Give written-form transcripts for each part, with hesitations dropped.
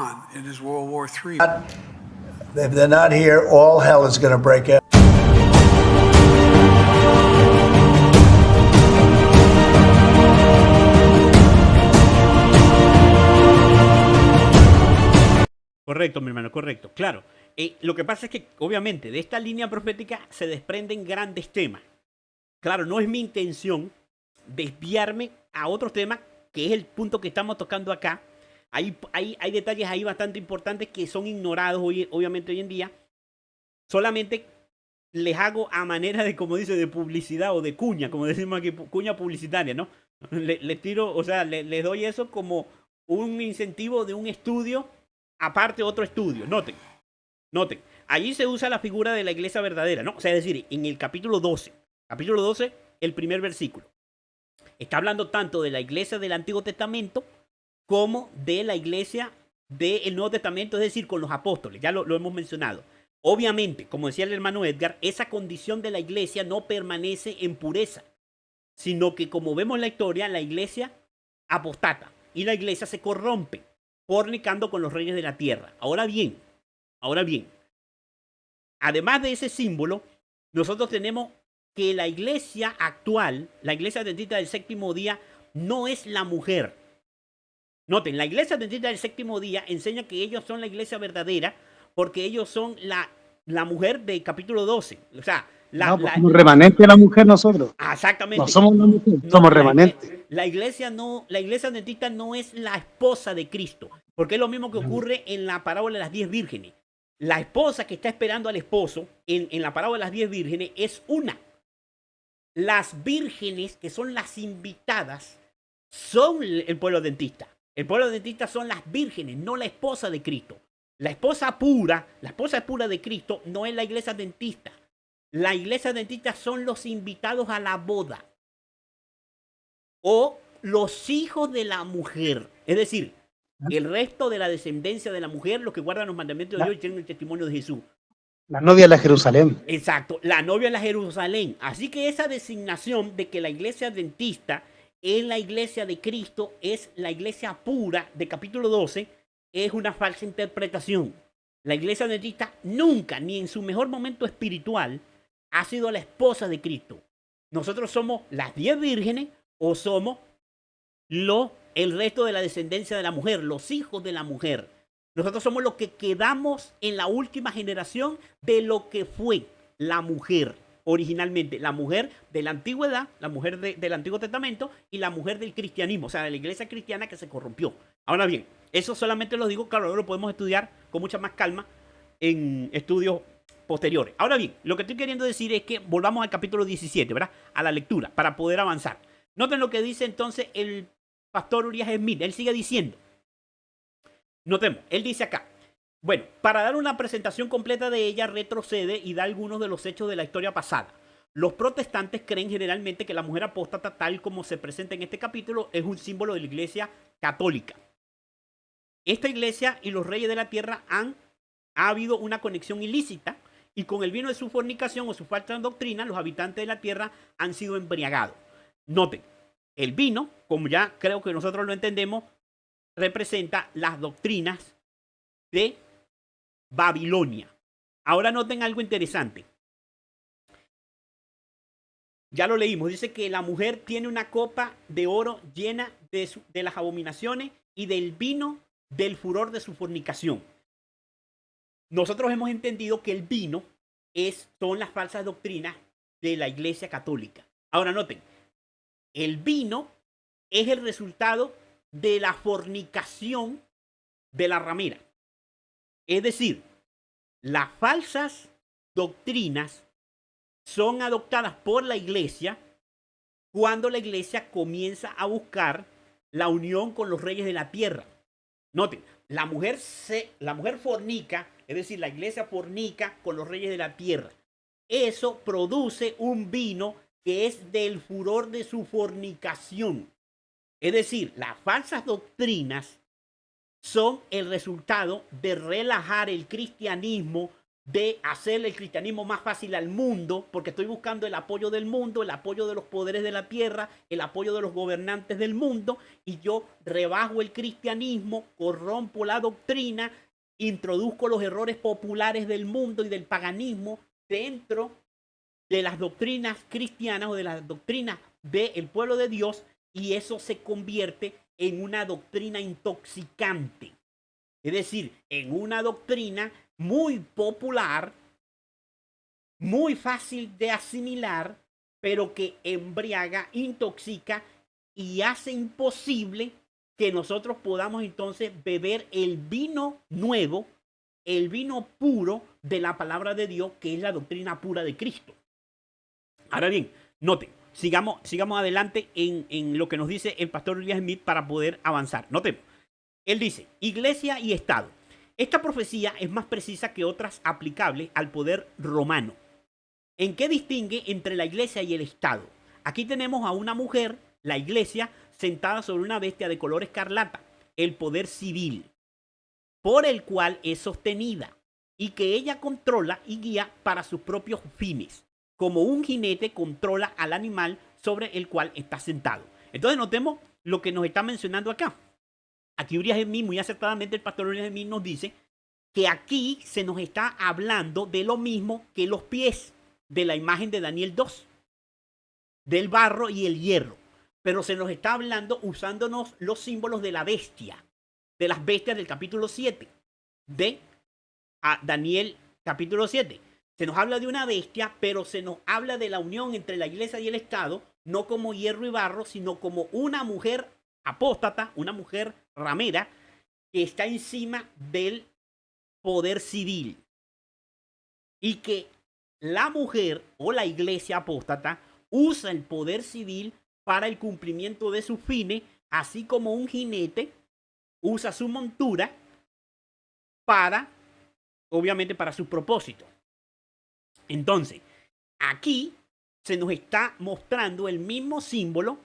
on, it is World War III. If they're not here, all hell is going to break out. Correcto, mi hermano, correcto. Claro, lo que pasa es que, obviamente, de esta línea profética se desprenden grandes temas. Claro, no es mi intención desviarme a otros temas, que es el punto que estamos tocando acá. Hay detalles ahí bastante importantes que son ignorados obviamente hoy en día. Solamente les hago a manera de, como dice, de publicidad o de cuña, como decimos aquí, cuña publicitaria, ¿no? Les tiro, o sea, les doy eso como un incentivo de un estudio, aparte otro estudio. Noten. Allí se usa la figura de la iglesia verdadera, ¿no? O sea, es decir, en el capítulo 12, el primer versículo, está hablando tanto de la iglesia del Antiguo Testamento como de la iglesia del Nuevo Testamento, es decir, con los apóstoles. Ya lo hemos mencionado. Obviamente, como decía el hermano Edgar, esa condición de la iglesia no permanece en pureza, sino que, como vemos en la historia, la iglesia apostata y la iglesia se corrompe, fornicando con los reyes de la tierra. Ahora bien, además de ese símbolo, nosotros tenemos que la iglesia actual, la iglesia adventista del séptimo día, no es la mujer. Noten, la iglesia adventista del séptimo día enseña que ellos son la iglesia verdadera porque ellos son la mujer del capítulo 12. O sea, somos remanente de la mujer nosotros. Exactamente. No somos una mujer, somos remanente. La iglesia adventista no es la esposa de Cristo, porque es lo mismo que ocurre en la parábola de las 10 vírgenes. La esposa que está esperando al esposo en la parábola de las 10 vírgenes es una. Las vírgenes, que son las invitadas, son el pueblo adventista. El pueblo adventista son las vírgenes, no la esposa de Cristo. La esposa pura de Cristo no es la iglesia adventista. La iglesia adventista son los invitados a la boda o los hijos de la mujer. Es decir, el resto de la descendencia de la mujer, los que guardan los mandamientos de Dios y tienen el testimonio de Jesús. La novia de la Jerusalén. Exacto, la novia de la Jerusalén. Así que esa designación de que la iglesia adventista es la iglesia de Cristo, es la iglesia pura de capítulo 12, es una falsa interpretación. La iglesia adventista nunca, ni en su mejor momento espiritual, ha sido la esposa de Cristo. Nosotros somos las 10 vírgenes o somos el resto de la descendencia de la mujer, los hijos de la mujer. Nosotros somos los que quedamos en la última generación de lo que fue la mujer originalmente. La mujer de la antigüedad, la mujer del Antiguo Testamento y la mujer del cristianismo, o sea, de la iglesia cristiana que se corrompió. Ahora bien, eso solamente lo digo, claro, lo podemos estudiar con mucha más calma en estudios posteriores. Ahora bien, lo que estoy queriendo decir es que volvamos al capítulo 17, ¿verdad? A la lectura, para poder avanzar. Noten lo que dice entonces el pastor Urias Smith. Él sigue diciendo. Notemos, él dice acá. Bueno, para dar una presentación completa de ella, retrocede y da algunos de los hechos de la historia pasada. Los protestantes creen generalmente que la mujer apóstata, tal como se presenta en este capítulo, es un símbolo de la iglesia católica. Esta iglesia y los reyes de la tierra ha habido una conexión ilícita y con el vino de su fornicación o su falta de doctrina, los habitantes de la tierra han sido embriagados. Noten, el vino, como ya creo que nosotros lo entendemos, representa las doctrinas de Babilonia. Ahora noten algo interesante. Ya lo leímos. Dice que la mujer tiene una copa de oro llena de las abominaciones y del vino del furor de su fornicación. Nosotros hemos entendido que el vino son las falsas doctrinas de la iglesia católica. Ahora noten, el vino es el resultado de la fornicación de la ramera. Es decir, las falsas doctrinas son adoptadas por la iglesia cuando la iglesia comienza a buscar la unión con los reyes de la tierra. Noten, la mujer fornica, es decir, la iglesia fornica con los reyes de la tierra. Eso produce un vino que es del furor de su fornicación. Es decir, las falsas doctrinas son el resultado de relajar el cristianismo de hacer el cristianismo más fácil al mundo, porque estoy buscando el apoyo del mundo, el apoyo de los poderes de la tierra, el apoyo de los gobernantes del mundo, y yo rebajo el cristianismo, corrompo la doctrina, introduzco los errores populares del mundo y del paganismo dentro de las doctrinas cristianas o de las doctrinas del pueblo de Dios, y eso se convierte en una doctrina intoxicante. Es decir, en una doctrina muy popular, muy fácil de asimilar, pero que embriaga, intoxica y hace imposible que nosotros podamos entonces beber el vino nuevo, el vino puro de la palabra de Dios, que es la doctrina pura de Cristo. Ahora bien, noten, sigamos adelante en lo que nos dice el pastor William Smith para poder avanzar. Notemos. Él dice, iglesia y Estado. Esta profecía es más precisa que otras aplicables al poder romano. ¿En qué distingue entre la iglesia y el Estado? Aquí tenemos a una mujer, la iglesia, sentada sobre una bestia de color escarlata, el poder civil, por el cual es sostenida y que ella controla y guía para sus propios fines, como un jinete controla al animal sobre el cual está sentado. Entonces notemos lo que nos está mencionando acá. Aquí Urias Smith, muy acertadamente el pastor Urias Smith nos dice que aquí se nos está hablando de lo mismo que los pies de la imagen de Daniel 2, del barro y el hierro, pero se nos está hablando usándonos los símbolos de la bestia, de las bestias del capítulo 7 de Daniel capítulo 7. Se nos habla de una bestia, pero se nos habla de la unión entre la iglesia y el Estado, no como hierro y barro, sino como una mujer apóstata, una mujer ramera, que está encima del poder civil. Y que la mujer o la iglesia apóstata usa el poder civil para el cumplimiento de sus fines, así como un jinete usa su montura para, obviamente, para su propósito. Entonces, aquí se nos está mostrando el mismo símbolo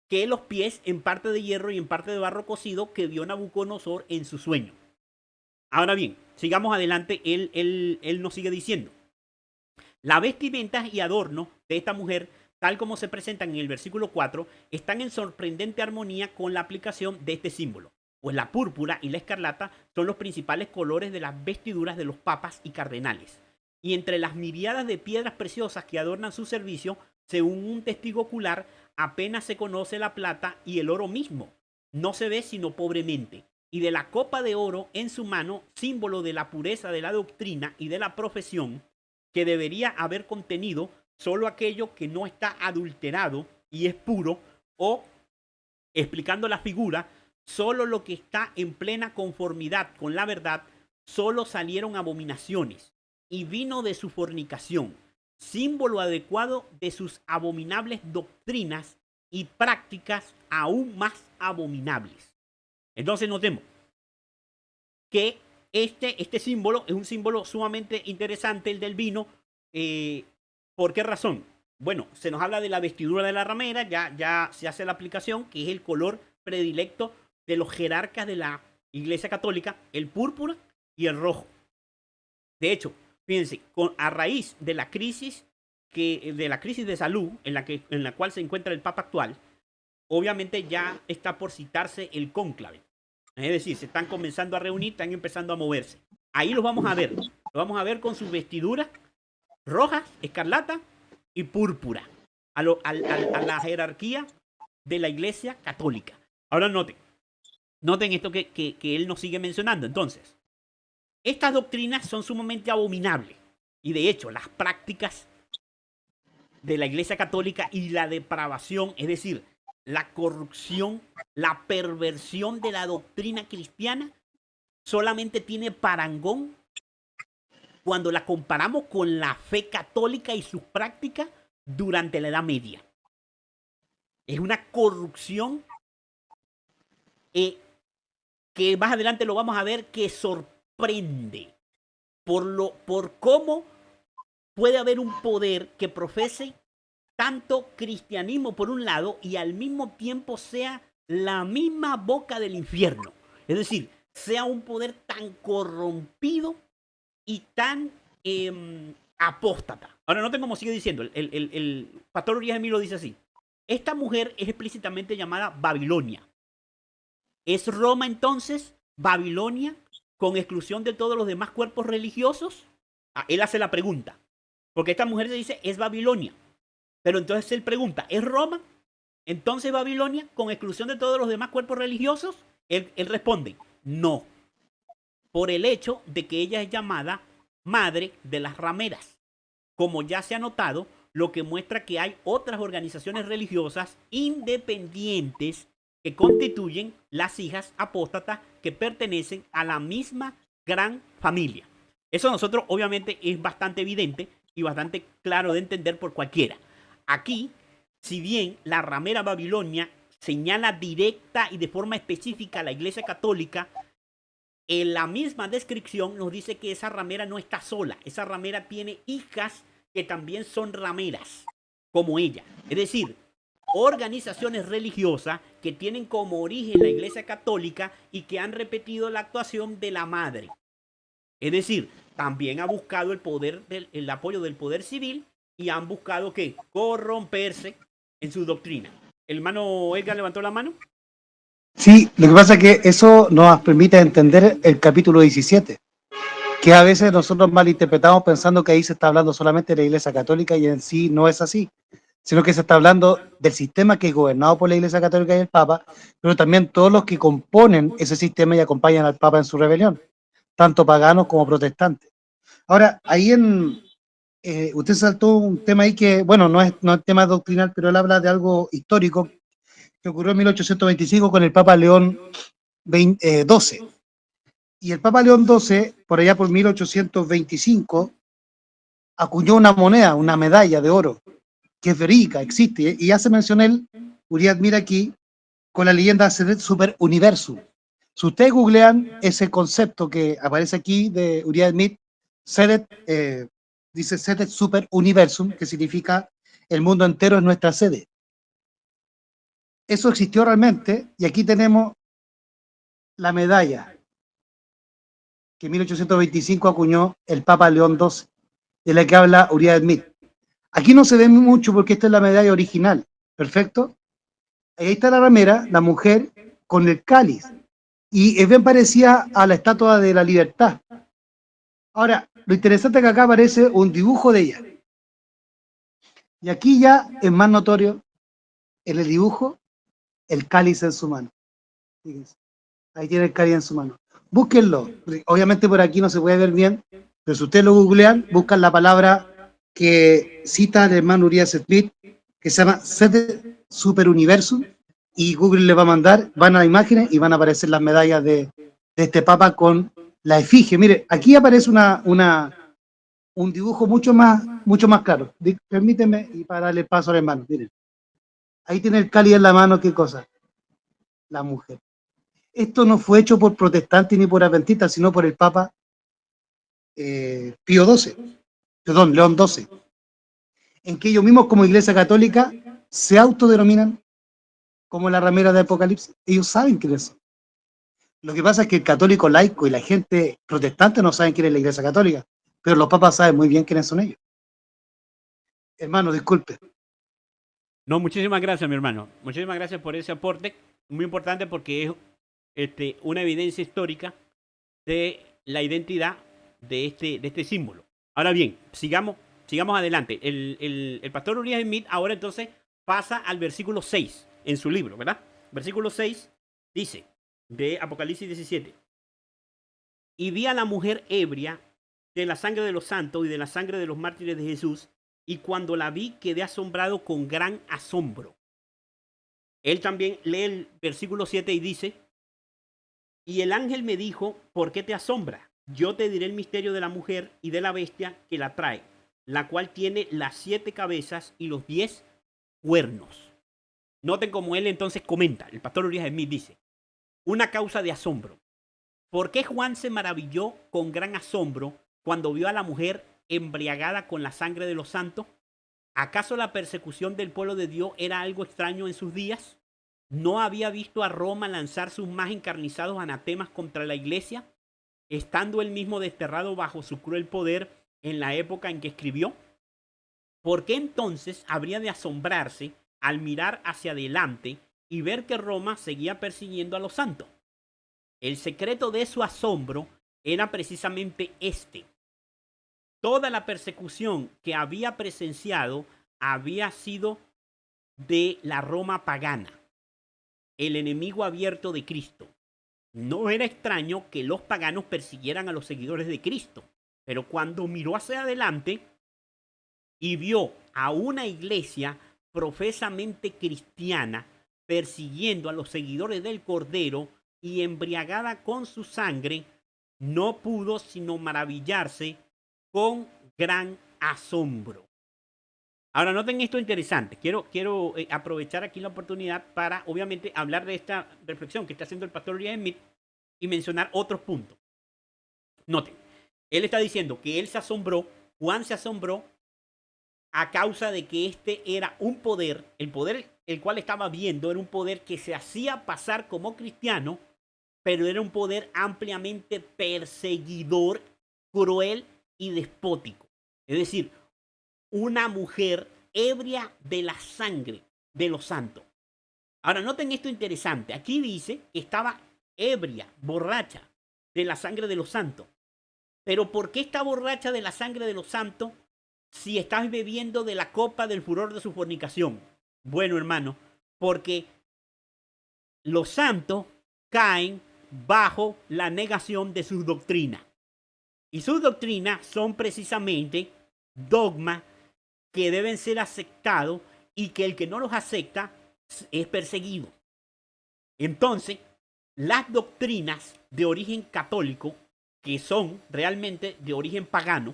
que los pies en parte de hierro y en parte de barro cocido que vio Nabucodonosor en su sueño. Ahora bien, sigamos adelante, él nos sigue diciendo. Las vestimentas y adornos de esta mujer, tal como se presentan en el versículo 4, están en sorprendente armonía con la aplicación de este símbolo, pues la púrpura y la escarlata son los principales colores de las vestiduras de los papas y cardenales. Y entre las miriadas de piedras preciosas que adornan su servicio, según un testigo ocular, apenas se conoce la plata y el oro mismo. No se ve sino pobremente. Y de la copa de oro en su mano, símbolo de la pureza de la doctrina y de la profesión, que debería haber contenido solo aquello que no está adulterado y es puro, o, explicando la figura, solo lo que está en plena conformidad con la verdad, solo salieron abominaciones, y vino de su fornicación, símbolo adecuado de sus abominables doctrinas y prácticas aún más abominables. Entonces notemos que este símbolo es un símbolo sumamente interesante, el del vino. ¿Por qué razón? Bueno, se nos habla de la vestidura de la ramera, ya se hace la aplicación, que es el color predilecto de los jerarcas de la Iglesia Católica, el púrpura y el rojo. De hecho, fíjense, a raíz de la crisis de salud en la cual se encuentra el Papa actual, obviamente ya está por citarse el cónclave. Es decir, se están comenzando a reunir, están empezando a moverse. Ahí los vamos a ver. Los vamos a ver con sus vestiduras rojas, escarlata y púrpura. A la jerarquía de la Iglesia Católica. Ahora noten esto que él nos sigue mencionando. Entonces, estas doctrinas son sumamente abominables. Y de hecho, las prácticas de la Iglesia Católica y la depravación, es decir, la corrupción, la perversión de la doctrina cristiana, solamente tiene parangón cuando la comparamos con la fe católica y sus prácticas durante la Edad Media. Es una corrupción que más adelante lo vamos a ver, que sorprende por cómo puede haber un poder que profese tanto cristianismo por un lado y al mismo tiempo sea la misma boca del infierno. Es decir, sea un poder tan corrompido y tan apóstata. Ahora noten cómo sigue diciendo. El pastor Urias Smith lo dice así. Esta mujer es explícitamente llamada Babilonia. ¿Es Roma entonces Babilonia con exclusión de todos los demás cuerpos religiosos? Él hace la pregunta. Porque esta mujer se dice es Babilonia. Pero entonces él pregunta, ¿es Roma entonces Babilonia con exclusión de todos los demás cuerpos religiosos? Él responde, no. Por el hecho de que ella es llamada madre de las rameras. Como ya se ha notado, lo que muestra que hay otras organizaciones religiosas independientes que constituyen las hijas apóstatas que pertenecen a la misma gran familia. Eso a nosotros obviamente es bastante evidente y bastante claro de entender por cualquiera. Aquí, si bien la ramera Babilonia señala directa y de forma específica a la Iglesia Católica, en la misma descripción nos dice que esa ramera no está sola. Esa ramera tiene hijas que también son rameras, como ella. Es decir, organizaciones religiosas que tienen como origen la Iglesia Católica y que han repetido la actuación de la madre. Es decir, también ha buscado el apoyo del poder civil y han buscado ¿qué? Corromperse en su doctrina. ¿El hermano Edgar levantó la mano? Sí, lo que pasa es que eso nos permite entender el capítulo 17, que a veces nosotros malinterpretamos pensando que ahí se está hablando solamente de la Iglesia Católica y en sí no es así, sino que se está hablando del sistema que es gobernado por la Iglesia Católica y el Papa, pero también todos los que componen ese sistema y acompañan al Papa en su rebelión, tanto paganos como protestantes. Ahora, ahí usted saltó un tema ahí que, bueno, no es tema doctrinal, pero él habla de algo histórico que ocurrió en 1825 con el Papa León XII. Y el Papa León XII, por allá por 1825, acuñó una moneda, una medalla de oro, que es verídica, existe, y ya se mencionó él, Urias mira aquí, con la leyenda Sedet Super Universum. Si ustedes googlean ese concepto que aparece aquí de Urias Smith, Sedet, dice Sedet Super Universum, que significa el mundo entero es nuestra sede. Eso existió realmente, y aquí tenemos la medalla que en 1825 acuñó el Papa León XII, de la que habla Urias Smith. Aquí no se ve mucho porque esta es la medalla original, ¿perfecto? Ahí está la ramera, la mujer, con el cáliz, y es bien parecida a la Estatua de la Libertad. Ahora, lo interesante es que acá aparece un dibujo de ella. Y aquí ya es más notorio en el dibujo el cáliz en su mano. Fíjense. Ahí tiene el cáliz en su mano. Búsquenlo. Obviamente por aquí no se puede ver bien, pero si ustedes lo googlean, buscan la palabra que cita el hermano Urias Smith, que se llama Sedet Super Universum, y Google le va a mandar, van a imágenes y van a aparecer las medallas de este Papa con la efigie. Mire, aquí aparece un dibujo mucho más claro. Permíteme y para darle paso al hermano. Miren, ahí tiene el cáliz en la mano, ¿qué cosa? La mujer. Esto no fue hecho por protestantes ni por adventistas, sino por el Papa Pío XII, perdón, León XII, en que ellos mismos como Iglesia Católica se autodenominan como la ramera de Apocalipsis. Ellos saben quiénes son. Lo que pasa es que el católico laico y la gente protestante no saben quién es la Iglesia Católica, pero los papas saben muy bien quiénes son ellos. Hermano, disculpe. No, muchísimas gracias, mi hermano. Muchísimas gracias por ese aporte. Muy importante porque es una evidencia histórica de la identidad de este símbolo. Ahora bien, sigamos adelante. El pastor Urias Smith ahora entonces pasa al versículo 6 en su libro, ¿verdad? Versículo 6 dice, de Apocalipsis 17, y vi a la mujer ebria de la sangre de los santos y de la sangre de los mártires de Jesús, y cuando la vi quedé asombrado con gran asombro. Él también lee el versículo 7 y dice, y el ángel me dijo, ¿por qué te asombras? Yo te diré el misterio de la mujer y de la bestia que la trae, la cual tiene las 7 cabezas y los 10 cuernos. Noten cómo él entonces comenta, el pastor Urias Smith dice, una causa de asombro. ¿Por qué Juan se maravilló con gran asombro cuando vio a la mujer embriagada con la sangre de los santos? ¿Acaso la persecución del pueblo de Dios era algo extraño en sus días? ¿No había visto a Roma lanzar sus más encarnizados anatemas contra la iglesia? Estando él mismo desterrado bajo su cruel poder, en la época en que escribió? ¿Por qué entonces habría de asombrarse al mirar hacia adelante y ver que Roma seguía persiguiendo a los santos? El secreto de su asombro era precisamente este. Toda la persecución que había presenciado había sido de la Roma pagana, el enemigo abierto de Cristo. No era extraño que los paganos persiguieran a los seguidores de Cristo, pero cuando miró hacia adelante y vio a una iglesia profesamente cristiana persiguiendo a los seguidores del Cordero y embriagada con su sangre, no pudo sino maravillarse con gran asombro. Ahora, noten esto interesante. Quiero aprovechar aquí la oportunidad para, obviamente, hablar de esta reflexión que está haciendo el pastor Uriah Smith y mencionar otros puntos. Noten, él está diciendo que él se asombró, Juan se asombró a causa de que este era un poder, el poder el cual estaba viendo era un poder que se hacía pasar como cristiano, pero era un poder ampliamente perseguidor, cruel y despótico. Es decir, una mujer ebria de la sangre de los santos. Ahora, noten esto interesante. Aquí dice que estaba ebria, borracha de la sangre de los santos. Pero ¿por qué está borracha de la sangre de los santos si estás bebiendo de la copa del furor de su fornicación? Bueno, hermano, porque los santos caen bajo la negación de sus doctrinas. Y sus doctrinas son precisamente dogmas que deben ser aceptados y que el que no los acepta es perseguido. Entonces, las doctrinas de origen católico, que son realmente de origen pagano,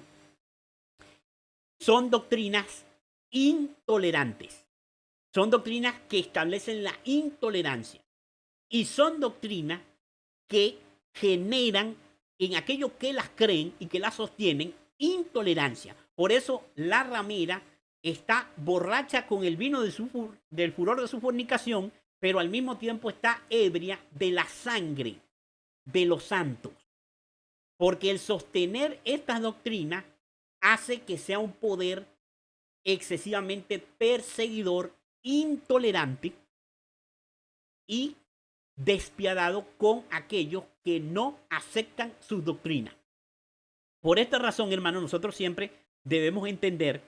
son doctrinas intolerantes. Son doctrinas que establecen la intolerancia. Y son doctrinas que generan en aquellos que las creen y que las sostienen intolerancia. Por eso la ramera está borracha con el vino del furor de su fornicación, pero al mismo tiempo está ebria de la sangre de los santos. Porque el sostener estas doctrinas hace que sea un poder excesivamente perseguidor, intolerante y despiadado con aquellos que no aceptan sus doctrinas. Por esta razón, hermano, nosotros siempre debemos entender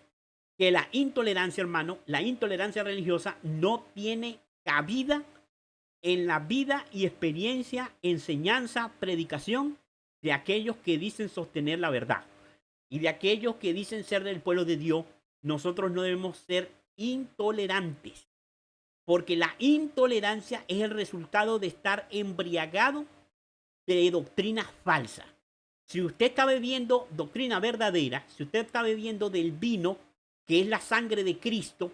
que la intolerancia, hermano, la intolerancia religiosa no tiene cabida en la vida y experiencia, enseñanza, predicación de aquellos que dicen sostener la verdad. Y de aquellos que dicen ser del pueblo de Dios, nosotros no debemos ser intolerantes. Porque la intolerancia es el resultado de estar embriagado de doctrinas falsas. Si usted está bebiendo doctrina verdadera, si usted está bebiendo del vino, que es la sangre de Cristo,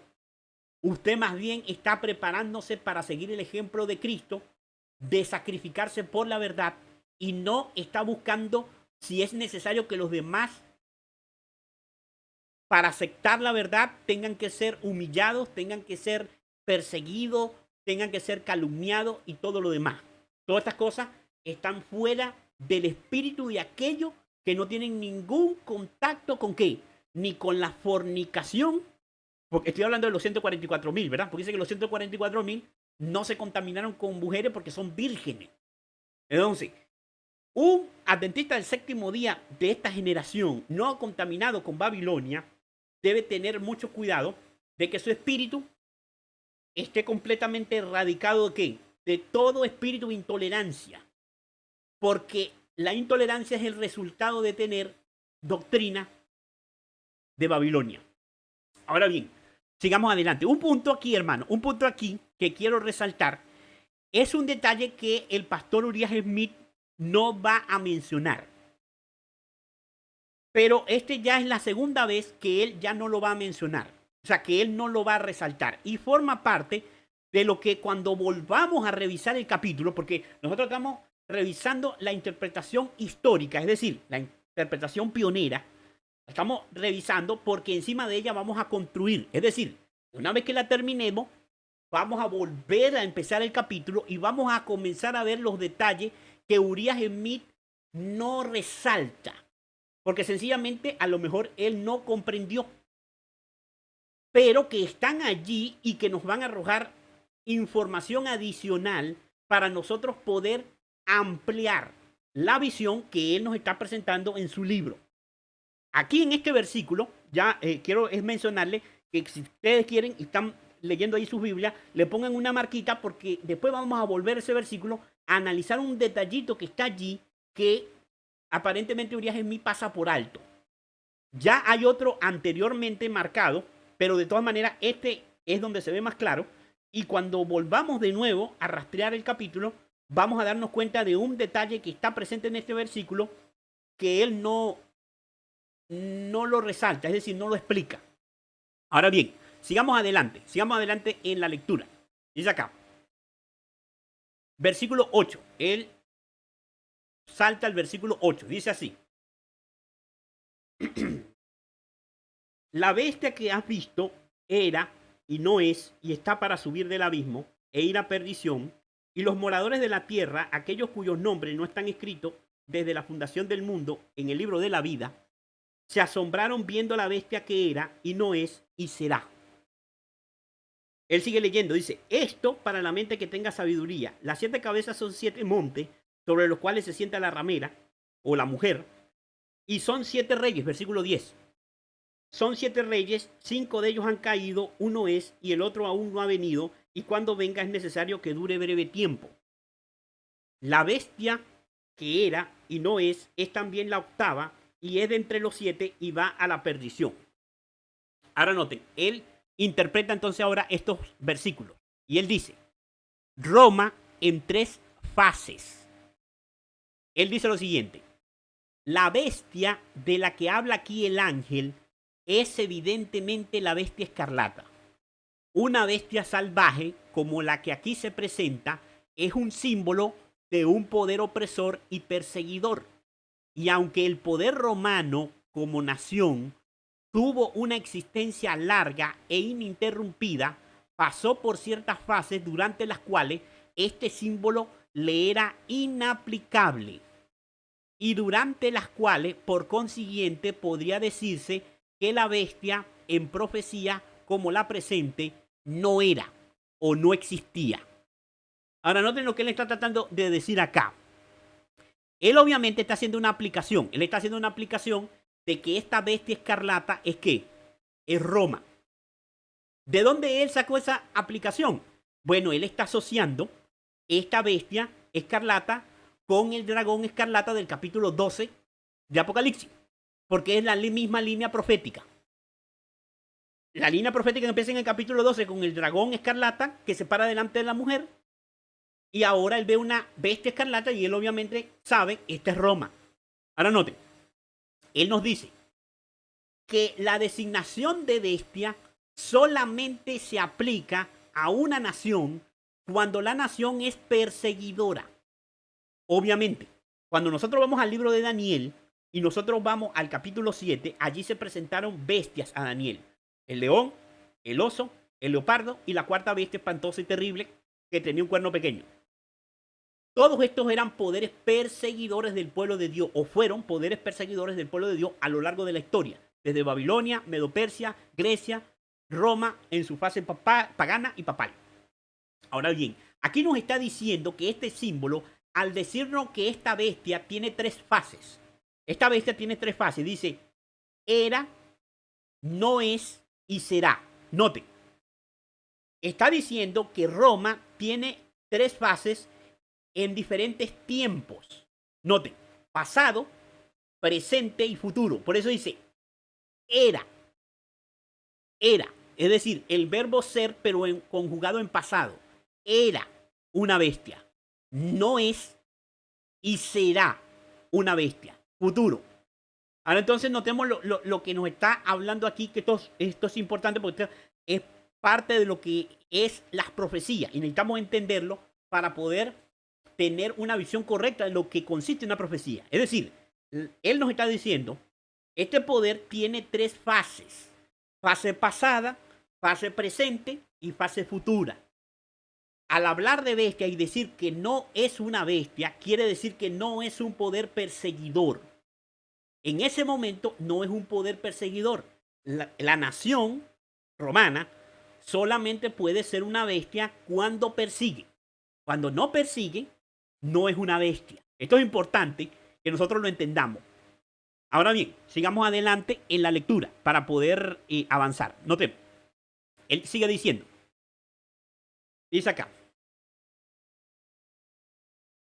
usted más bien está preparándose para seguir el ejemplo de Cristo, de sacrificarse por la verdad, y no está buscando si es necesario que los demás, para aceptar la verdad, tengan que ser humillados, tengan que ser perseguidos, tengan que ser calumniados y todo lo demás. Todas estas cosas están fuera del espíritu de aquellos que no tienen ningún contacto con ¿qué? Ni con la fornicación, porque estoy hablando de los 144,000, ¿verdad? Porque dice que los 144,000 no se contaminaron con mujeres porque son vírgenes. Entonces, un adventista del séptimo día de esta generación no contaminado con Babilonia debe tener mucho cuidado de que su espíritu esté completamente erradicado ¿de qué? De todo espíritu de intolerancia. Porque la intolerancia es el resultado de tener doctrina de Babilonia. Ahora bien, sigamos adelante. Un punto aquí, hermano, un punto aquí que quiero resaltar es un detalle que el pastor Uriah Smith no va a mencionar. Pero este ya es la segunda vez que él ya no lo va a mencionar. O sea, que él no lo va a resaltar. Y forma parte de lo que cuando volvamos a revisar el capítulo, porque nosotros estamos revisando la interpretación histórica, es decir, la interpretación pionera, estamos revisando porque encima de ella vamos a construir. Es decir, una vez que la terminemos, vamos a volver a empezar el capítulo y vamos a comenzar a ver los detalles que Uriah Smith no resalta. porque sencillamente a lo mejor él no comprendió, pero que están allí y que nos van a arrojar información adicional para nosotros poder ampliar la visión que él nos está presentando en su libro. Aquí en este versículo, ya quiero es mencionarle que si ustedes quieren y están leyendo ahí sus Biblias, le pongan una marquita porque después vamos a volver ese versículo a analizar un detallito que está allí que aparentemente Urias Smith pasa por alto. Ya hay otro anteriormente marcado, pero de todas maneras este es donde se ve más claro. Y cuando volvamos de nuevo a rastrear el capítulo, vamos a darnos cuenta de un detalle que está presente en este versículo que él no lo resalta, es decir, no lo explica. Ahora bien, sigamos adelante en la lectura. Dice acá, versículo 8, él salta al versículo 8, dice así. La bestia que has visto era y no es y está para subir del abismo e ir a perdición, y los moradores de la tierra, aquellos cuyos nombres no están escritos desde la fundación del mundo en el libro de la vida, se asombraron viendo la bestia que era y no es y será. Él sigue leyendo, dice, esto para la mente que tenga sabiduría. Las 7 cabezas son 7 montes sobre los cuales se sienta la ramera o la mujer, y son 7 reyes, versículo 10. Son 7 reyes, 5 de ellos han caído, uno es y el otro aún no ha venido, y cuando venga es necesario que dure breve tiempo. La bestia que era y no es también la octava, y es de entre los 7 y va a la perdición. Ahora noten, él interpreta entonces ahora estos versículos. Y él dice, Roma en 3 fases. Él dice lo siguiente, la bestia de la que habla aquí el ángel es evidentemente la bestia escarlata. Una bestia salvaje como la que aquí se presenta es un símbolo de un poder opresor y perseguidor. Y aunque el poder romano como nación tuvo una existencia larga e ininterrumpida, pasó por ciertas fases durante las cuales este símbolo le era inaplicable y durante las cuales, por consiguiente, podría decirse que la bestia en profecía como la presente no era o no existía. Ahora noten lo que él está tratando de decir acá. Él obviamente está haciendo una aplicación. Él está haciendo una aplicación de que esta bestia escarlata es ¿qué? Es Roma. ¿De dónde él sacó esa aplicación? Bueno, él está asociando esta bestia escarlata con el dragón escarlata del capítulo 12 de Apocalipsis, porque es la misma línea profética. La línea profética empieza en el capítulo 12 con el dragón escarlata que se para delante de la mujer, y ahora él ve una bestia escarlata y él obviamente sabe, esta es Roma. Ahora noten, él nos dice que la designación de bestia solamente se aplica a una nación cuando la nación es perseguidora. Obviamente, cuando nosotros vamos al libro de Daniel y nosotros vamos al capítulo 7, allí se presentaron bestias a Daniel. El león, el oso, el leopardo y la cuarta bestia espantosa y terrible que tenía un cuerno pequeño. Todos estos eran poderes perseguidores del pueblo de Dios, o fueron poderes perseguidores del pueblo de Dios a lo largo de la historia, desde Babilonia, Medo-Persia, Grecia, Roma, en su fase pagana y papal. Ahora bien, aquí nos está diciendo que este símbolo, al decirnos que esta bestia tiene 3 fases, esta bestia tiene 3 fases, dice, era, no es y será. Noten, está diciendo que Roma tiene 3 fases en diferentes tiempos. Noten, pasado, presente y futuro. Por eso dice, era. Era. Es decir, el verbo ser, pero conjugado en pasado. Era una bestia. No es y será una bestia. Futuro. Ahora entonces notemos lo que nos está hablando aquí, que esto es importante porque es parte de lo que es las profecías. Y necesitamos entenderlo para poder tener una visión correcta de lo que consiste en una profecía. Es decir, él nos está diciendo, este poder tiene 3 fases. Fase pasada, fase presente y fase futura. Al hablar de bestia y decir que no es una bestia, quiere decir que no es un poder perseguidor. En ese momento no es un poder perseguidor. La nación romana solamente puede ser una bestia cuando persigue. Cuando no persigue, no es una bestia. Esto es importante que nosotros lo entendamos. Ahora bien, sigamos adelante en la lectura para poder avanzar. Notemos. Él sigue diciendo. Dice acá.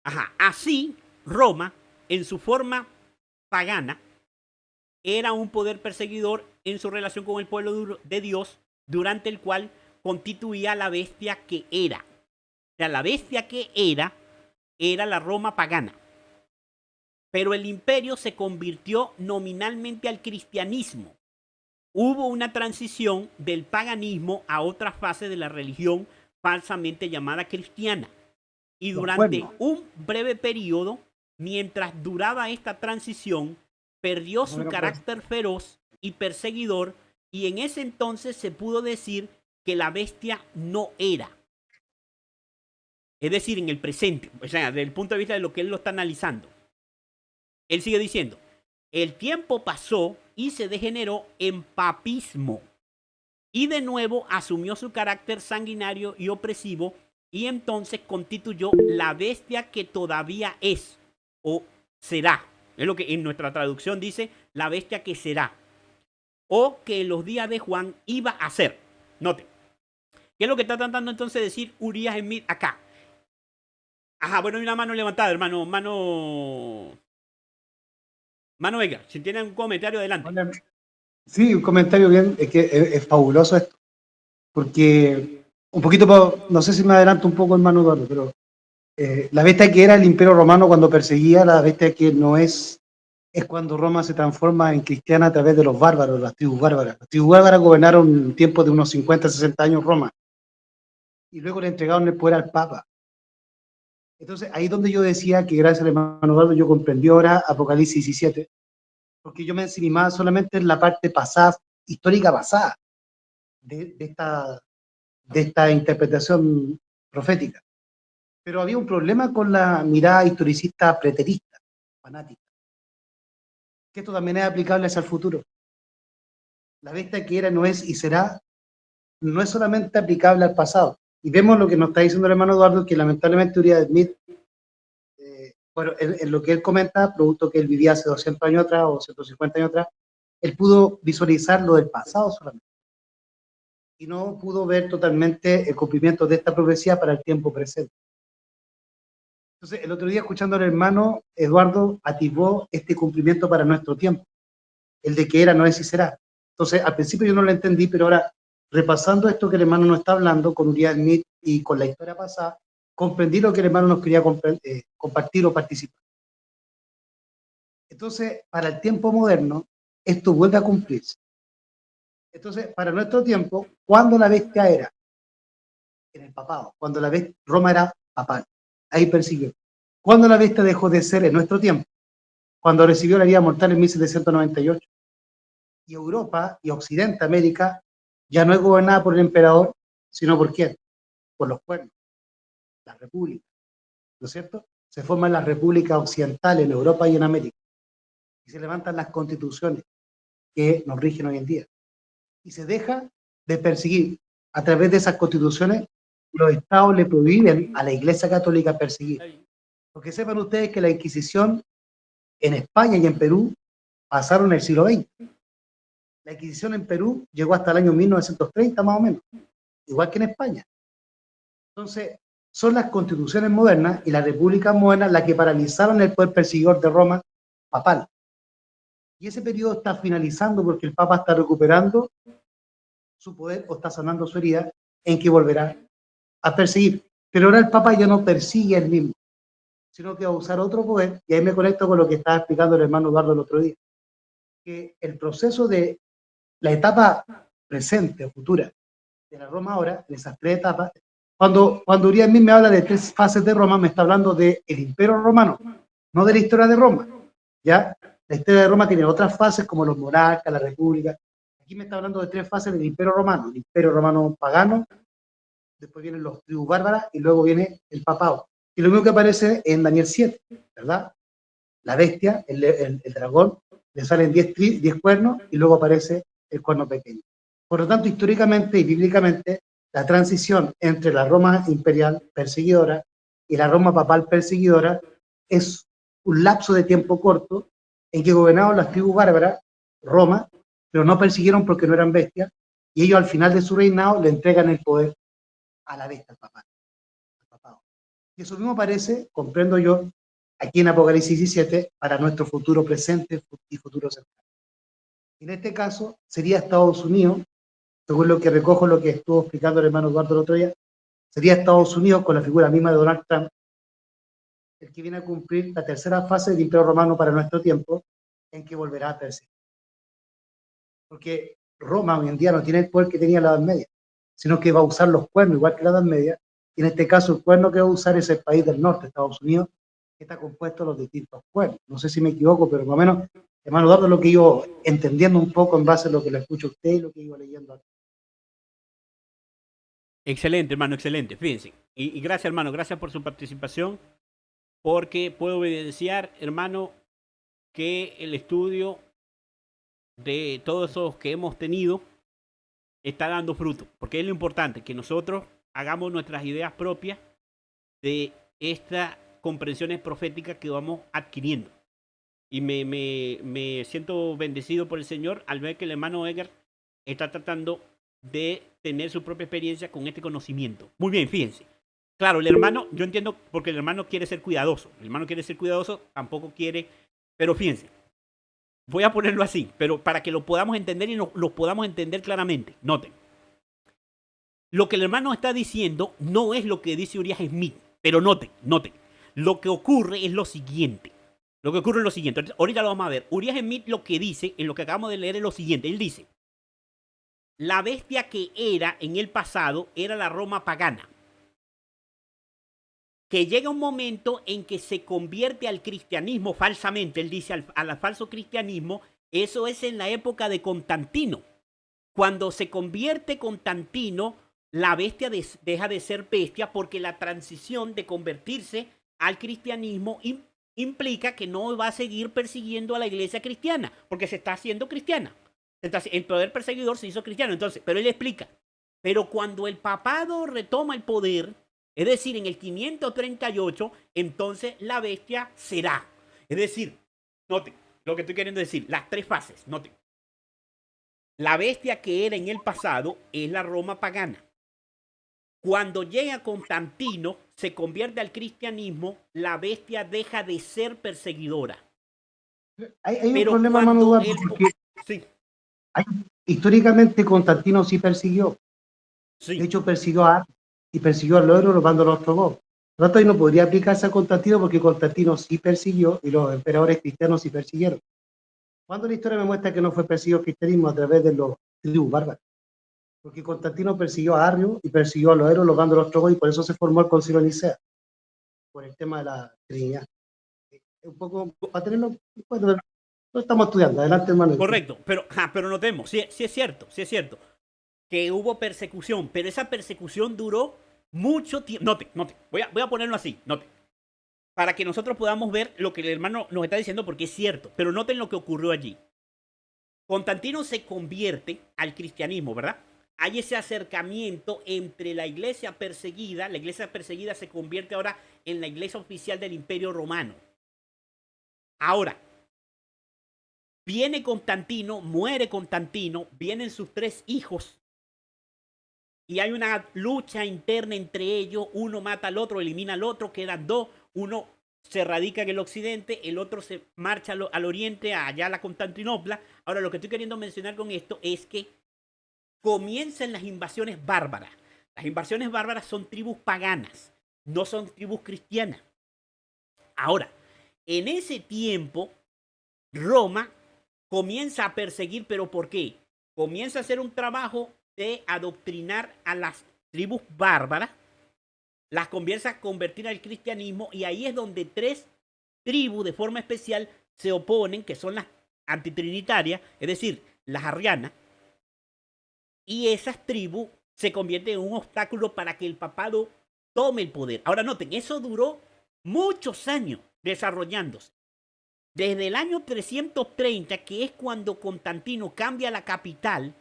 Ajá. Así, Roma, en su forma pagana, era un poder perseguidor en su relación con el pueblo de Dios, durante el cual constituía la bestia que era. O sea, la bestia que era la Roma pagana. Pero el imperio se convirtió nominalmente al cristianismo. Hubo una transición del paganismo a otra fase de la religión falsamente llamada cristiana. Y durante un breve periodo, mientras duraba esta transición, perdió su carácter feroz y perseguidor, y en ese entonces se pudo decir que la bestia no era. Es decir, en el presente, o sea, desde el punto de vista de lo que él lo está analizando. Él sigue diciendo, el tiempo pasó y se degeneró en papismo. Y de nuevo asumió su carácter sanguinario y opresivo, y entonces constituyó la bestia que todavía es o será. Es lo que en nuestra traducción dice, la bestia que será. O que en los días de Juan iba a ser. Note. ¿Qué es lo que está tratando entonces de decir Uriah Smith acá? Ajá, bueno, hay una mano levantada, hermano. Mano Edgar, si tienen un comentario, adelante. Sí, un comentario bien, es que es fabuloso esto, porque un poquito, no sé si me adelanto un poco, hermano Eduardo, pero la bestia que era el Imperio Romano cuando perseguía, la bestia que no es cuando Roma se transforma en cristiana a través de los bárbaros, las tribus bárbaras. Las tribus bárbaras gobernaron un tiempo de unos 50, 60 años Roma, y luego le entregaron el poder al Papa. Entonces, ahí es donde yo decía que gracias al hermano Eduardo yo comprendí ahora Apocalipsis 17, porque yo me ensimismaba solamente en la parte pasada, histórica pasada, de esta interpretación profética. Pero había un problema con la mirada historicista preterista, fanática, que esto también es aplicable hacia el futuro. La bestia que era, no es y será, no es solamente aplicable al pasado. Y vemos lo que nos está diciendo el hermano Eduardo, que lamentablemente Uriah Smith, bueno, en lo que él comenta, producto que él vivía hace 200 años atrás o 150 años atrás, él pudo visualizar lo del pasado solamente. Y no pudo ver totalmente el cumplimiento de esta profecía para el tiempo presente. Entonces, el otro día, escuchando al hermano Eduardo, atisbó este cumplimiento para nuestro tiempo, el de que era, no es y será. Entonces, al principio yo no lo entendí, pero ahora, repasando esto que el hermano nos está hablando con Uriah Smith y con la historia pasada, comprendí lo que el hermano nos quería compartir o participar. Entonces, para el tiempo moderno, esto vuelve a cumplirse. Entonces, para nuestro tiempo, ¿cuándo la bestia era? En el papado, cuando la bestia, Roma era papal, ahí persiguió. ¿Cuándo la bestia dejó de ser en nuestro tiempo? Cuando recibió la herida mortal en 1798. Y Europa y Occidente, América, ya no es gobernada por el emperador, sino por quién? Por los pueblos, las repúblicas, ¿no es cierto? Se forman las repúblicas occidentales en Europa y en América. Y se levantan las constituciones que nos rigen hoy en día. Y se deja de perseguir. A través de esas constituciones, los estados le prohíben a la Iglesia Católica perseguir. Porque sepan ustedes que la Inquisición en España y en Perú pasaron el siglo XX. La Inquisición en Perú llegó hasta el año 1930 más o menos, igual que en España. Entonces, son las constituciones modernas y las repúblicas modernas las que paralizaron el poder perseguidor de Roma papal. Y ese periodo está finalizando porque el Papa está recuperando su poder o está sanando su herida, en que volverá a perseguir. Pero ahora el Papa ya no persigue él mismo, sino que va a usar otro poder, y ahí me conecto con lo que estaba explicando el hermano Eduardo el otro día, que el proceso de la etapa presente o futura de la Roma ahora, en esas tres etapas, cuando Uriah Smith me habla de tres fases de Roma, me está hablando del Imperio Romano, no de la historia de Roma, ¿ya? La historia de Roma tiene otras fases como los monarcas, la república. Aquí me está hablando de tres fases del Imperio Romano, el Imperio Romano pagano, después vienen los tribus bárbaras y luego viene el papado. Y lo mismo que aparece en Daniel 7, ¿verdad? La bestia, el dragón, le salen 10 cuernos y luego aparece el cuerno pequeño. Por lo tanto, históricamente y bíblicamente, la transición entre la Roma imperial perseguidora y la Roma papal perseguidora es un lapso de tiempo corto en que gobernaron las tribus bárbaras, Roma, pero no persiguieron porque no eran bestias, y ellos al final de su reinado le entregan el poder a la bestia, al papado. Y eso mismo aparece, comprendo yo, aquí en Apocalipsis 17, para nuestro futuro presente y futuro cercano. En este caso, sería Estados Unidos, según lo que recojo lo que estuvo explicando el hermano Eduardo el otro día, sería Estados Unidos con la figura misma de Donald Trump, el que viene a cumplir la tercera fase del Imperio Romano para nuestro tiempo, en que volverá a perseguir. Porque Roma hoy en día no tiene el poder que tenía la Edad Media, sino que va a usar los cuernos igual que la Edad Media, y en este caso el cuerno que va a usar es el país del norte, Estados Unidos, que está compuesto de los distintos cuernos. No sé si me equivoco, pero más o menos, hermano Eduardo, lo que yo entendiendo un poco en base a lo que le escucho a usted y lo que iba leyendo aquí. Excelente, hermano, excelente. Fíjense. Y gracias, hermano, gracias por su participación, porque puedo evidenciar, hermano, que el estudio de todos esos que hemos tenido está dando fruto, porque es lo importante, que nosotros hagamos nuestras ideas propias de estas comprensiones proféticas que vamos adquiriendo. Y me siento bendecido por el Señor al ver que el hermano Edgar está tratando de tener su propia experiencia con este conocimiento. Muy bien, fíjense. Claro, el hermano, yo entiendo, porque el hermano quiere ser cuidadoso. El hermano quiere ser cuidadoso, tampoco quiere, pero fíjense. Voy a ponerlo así, pero para que lo podamos entender y lo podamos entender claramente. Noten. Lo que el hermano está diciendo no es lo que dice Uriah Smith, pero noten. Lo que ocurre es lo siguiente. Entonces, ahorita lo vamos a ver. Uriah Smith lo que dice, en lo que acabamos de leer, es lo siguiente. Él dice, la bestia que era en el pasado era la Roma pagana, que llega un momento en que se convierte al cristianismo falsamente. Él dice al falso cristianismo. Eso es en la época de Constantino. Cuando se convierte Constantino, la bestia deja de ser bestia, porque la transición de convertirse al cristianismo implica que no va a seguir persiguiendo a la iglesia cristiana, porque se está haciendo cristiana. El poder perseguidor se hizo cristiano. Entonces, pero él explica, pero cuando el papado retoma el poder, es decir, en el 538, entonces la bestia será. Es decir, noten lo que estoy queriendo decir, las tres fases, noten. La bestia que era en el pasado es la Roma pagana. Cuando llega Constantino, se convierte al cristianismo, la bestia deja de ser perseguidora. Hay un Pero problema, hermano cuando Eduardo, porque sí, históricamente Constantino sí persiguió. De sí, hecho, persiguió y persiguió a los héroes, los bandos los trogó. Por lo tanto, ahí no podría aplicarse a Constantino, porque Constantino sí persiguió y los emperadores cristianos sí persiguieron. Cuando la historia me muestra que no fue perseguido el cristianismo a través de los tribus bárbaras, porque Constantino persiguió a Arrio y persiguió a los héroes, los bandos los trogó, y por eso se formó el Concilio de Nicea, por el tema de la Trinidad. Un poco, para tenerlo, bueno, lo estamos estudiando. Adelante, hermano. correcto. Pero notemos, sí es cierto, que hubo persecución, pero esa persecución duró mucho tiempo. Noten, voy a ponerlo así, noten, para que nosotros podamos ver lo que el hermano nos está diciendo, porque es cierto, pero noten lo que ocurrió allí. Constantino se convierte al cristianismo, ¿verdad? Hay ese acercamiento entre la iglesia perseguida se convierte ahora en la iglesia oficial del Imperio Romano. Ahora, viene Constantino, muere Constantino, vienen sus tres hijos, y hay una lucha interna entre ellos. Uno mata al otro, elimina al otro, quedan dos. Uno se radica en el occidente, el otro se marcha al oriente, allá a la Constantinopla. Ahora, lo que estoy queriendo mencionar con esto es que comienzan las invasiones bárbaras. Las invasiones bárbaras son tribus paganas, no son tribus cristianas. Ahora, en ese tiempo, Roma comienza a perseguir, ¿pero por qué? Comienza a hacer un trabajo de adoctrinar a las tribus bárbaras, las comienza a convertir al cristianismo, y ahí es donde tres tribus de forma especial se oponen, que son las antitrinitarias, es decir, las arrianas, y esas tribus se convierten en un obstáculo para que el papado tome el poder. Ahora noten, eso duró muchos años desarrollándose. Desde el año 330, que es cuando Constantino cambia la capital,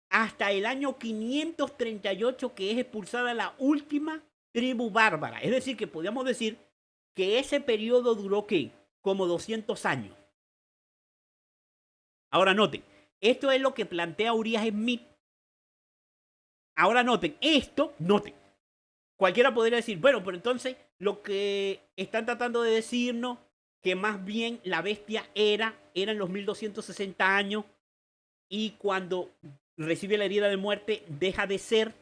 hasta el año 538, que es expulsada la última tribu bárbara. Es decir, que podríamos decir que ese periodo duró, ¿qué? Como 200 años. Ahora noten, esto es lo que plantea Uriah Smith. Ahora noten, noten. Cualquiera podría decir, bueno, pero entonces lo que están tratando de decirnos, que más bien la bestia eran los 1260 años, y cuando recibe la herida de muerte deja de ser,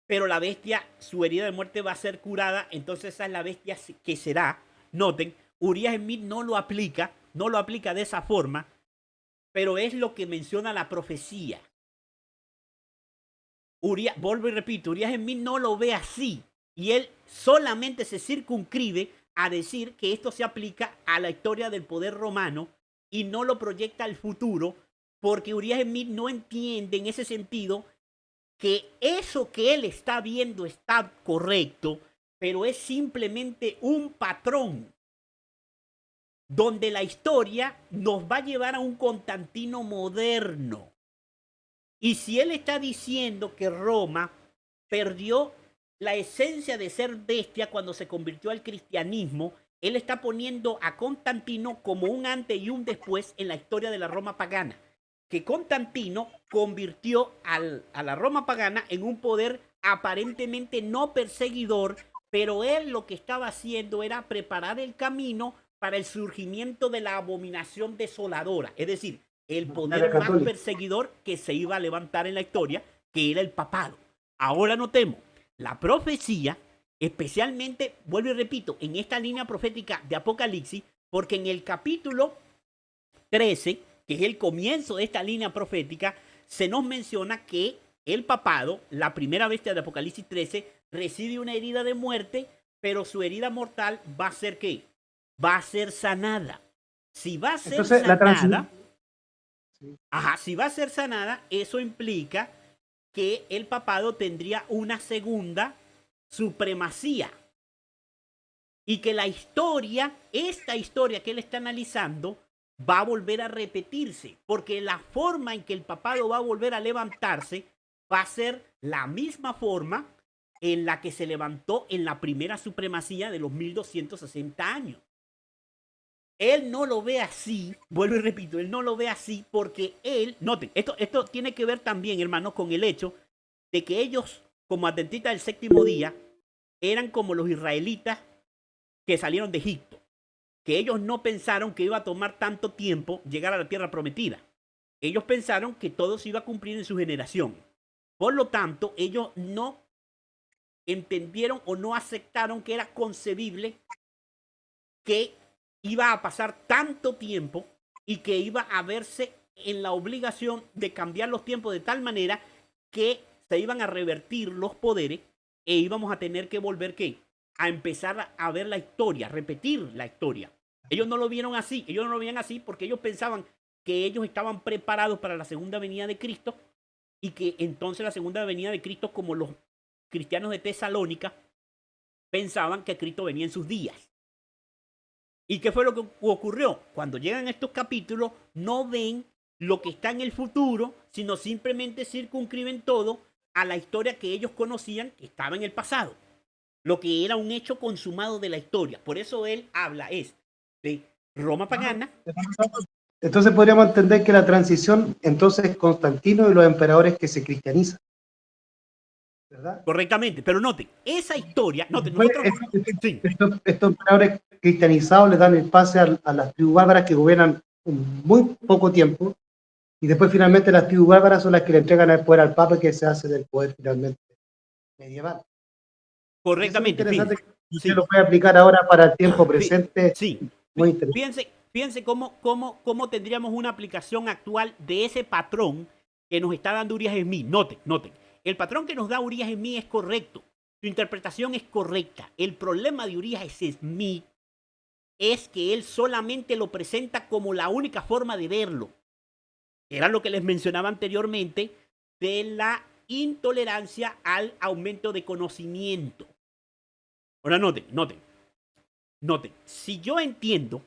pero la bestia, su herida de muerte va a ser curada, entonces esa es la bestia que será. Noten, Uriah Smith no lo aplica de esa forma, pero es lo que menciona la profecía. Vuelvo y repito, Uriah Smith no lo ve así, y él solamente se circunscribe a decir que esto se aplica a la historia del poder romano y no lo proyecta al futuro, porque Uriah Smith no entiende en ese sentido que eso que él está viendo está correcto, pero es simplemente un patrón donde la historia nos va a llevar a un Constantino moderno. Y si él está diciendo que Roma perdió la esencia de ser bestia cuando se convirtió al cristianismo, él está poniendo a Constantino como un antes y un después en la historia de la Roma pagana. Que Constantino convirtió a la Roma pagana en un poder aparentemente no perseguidor, pero él lo que estaba haciendo era preparar el camino para el surgimiento de la abominación desoladora, es decir, el poder más perseguidor que se iba a levantar en la historia, que era el papado. Ahora notemos, la profecía, especialmente, vuelvo y repito, en esta línea profética de Apocalipsis, porque en el capítulo 13, que es el comienzo de esta línea profética, se nos menciona que el papado, la primera bestia de Apocalipsis 13, recibe una herida de muerte, pero su herida mortal va a ser ¿qué? Va a ser sanada. Si va a ser Entonces, sanada, si va a ser sanada, eso implica que el papado tendría una segunda supremacía. Y que la historia, esta historia que él está analizando, va a volver a repetirse, porque la forma en que el papado va a volver a levantarse va a ser la misma forma en la que se levantó en la primera supremacía de los 1260 años. Él no lo ve así, vuelvo y repito, él no lo ve así porque él, noten, esto tiene que ver también, hermanos, con el hecho de que ellos, como adventistas del séptimo día, eran como los israelitas que salieron de Egipto, que ellos no pensaron que iba a tomar tanto tiempo llegar a la tierra prometida. Ellos pensaron que todo se iba a cumplir en su generación. Por lo tanto, ellos no entendieron o no aceptaron que era concebible que iba a pasar tanto tiempo y que iba a verse en la obligación de cambiar los tiempos de tal manera que se iban a revertir los poderes e íbamos a tener que volver ¿qué? A empezar a ver la historia, repetir la historia. Ellos no lo vieron así, ellos no lo veían así porque ellos pensaban que ellos estaban preparados para la segunda venida de Cristo y que entonces la segunda venida de Cristo, como los cristianos de Tesalónica, pensaban que Cristo venía en sus días. ¿Y qué fue lo que ocurrió? Cuando llegan estos capítulos, no ven lo que está en el futuro, sino simplemente circunscriben todo a la historia que ellos conocían que estaba en el pasado. Lo que era un hecho consumado de la historia. Por eso él habla de Roma pagana. Entonces podríamos entender que la transición, entonces, es Constantino y los emperadores que se cristianizan, ¿verdad? Correctamente, pero noten, esa historia, noten, nosotros... Sí. Estos emperadores cristianizados le dan el pase a las tribus bárbaras que gobiernan muy poco tiempo, y después finalmente las tribus bárbaras son las que le entregan el poder al Papa, que se hace del poder finalmente medieval. Correctamente. Es interesante que usted lo puede aplicar ahora para el tiempo presente. Sí. Muy interesante. Fíjense cómo tendríamos una aplicación actual de ese patrón que nos está dando Uriah Smith. Noten. El patrón que nos da Uriah Smith es correcto. Su interpretación es correcta. El problema de Uriah Smith es que él solamente lo presenta como la única forma de verlo. Era lo que les mencionaba anteriormente de la intolerancia al aumento de conocimiento. Ahora noten. Noten, si yo entiendo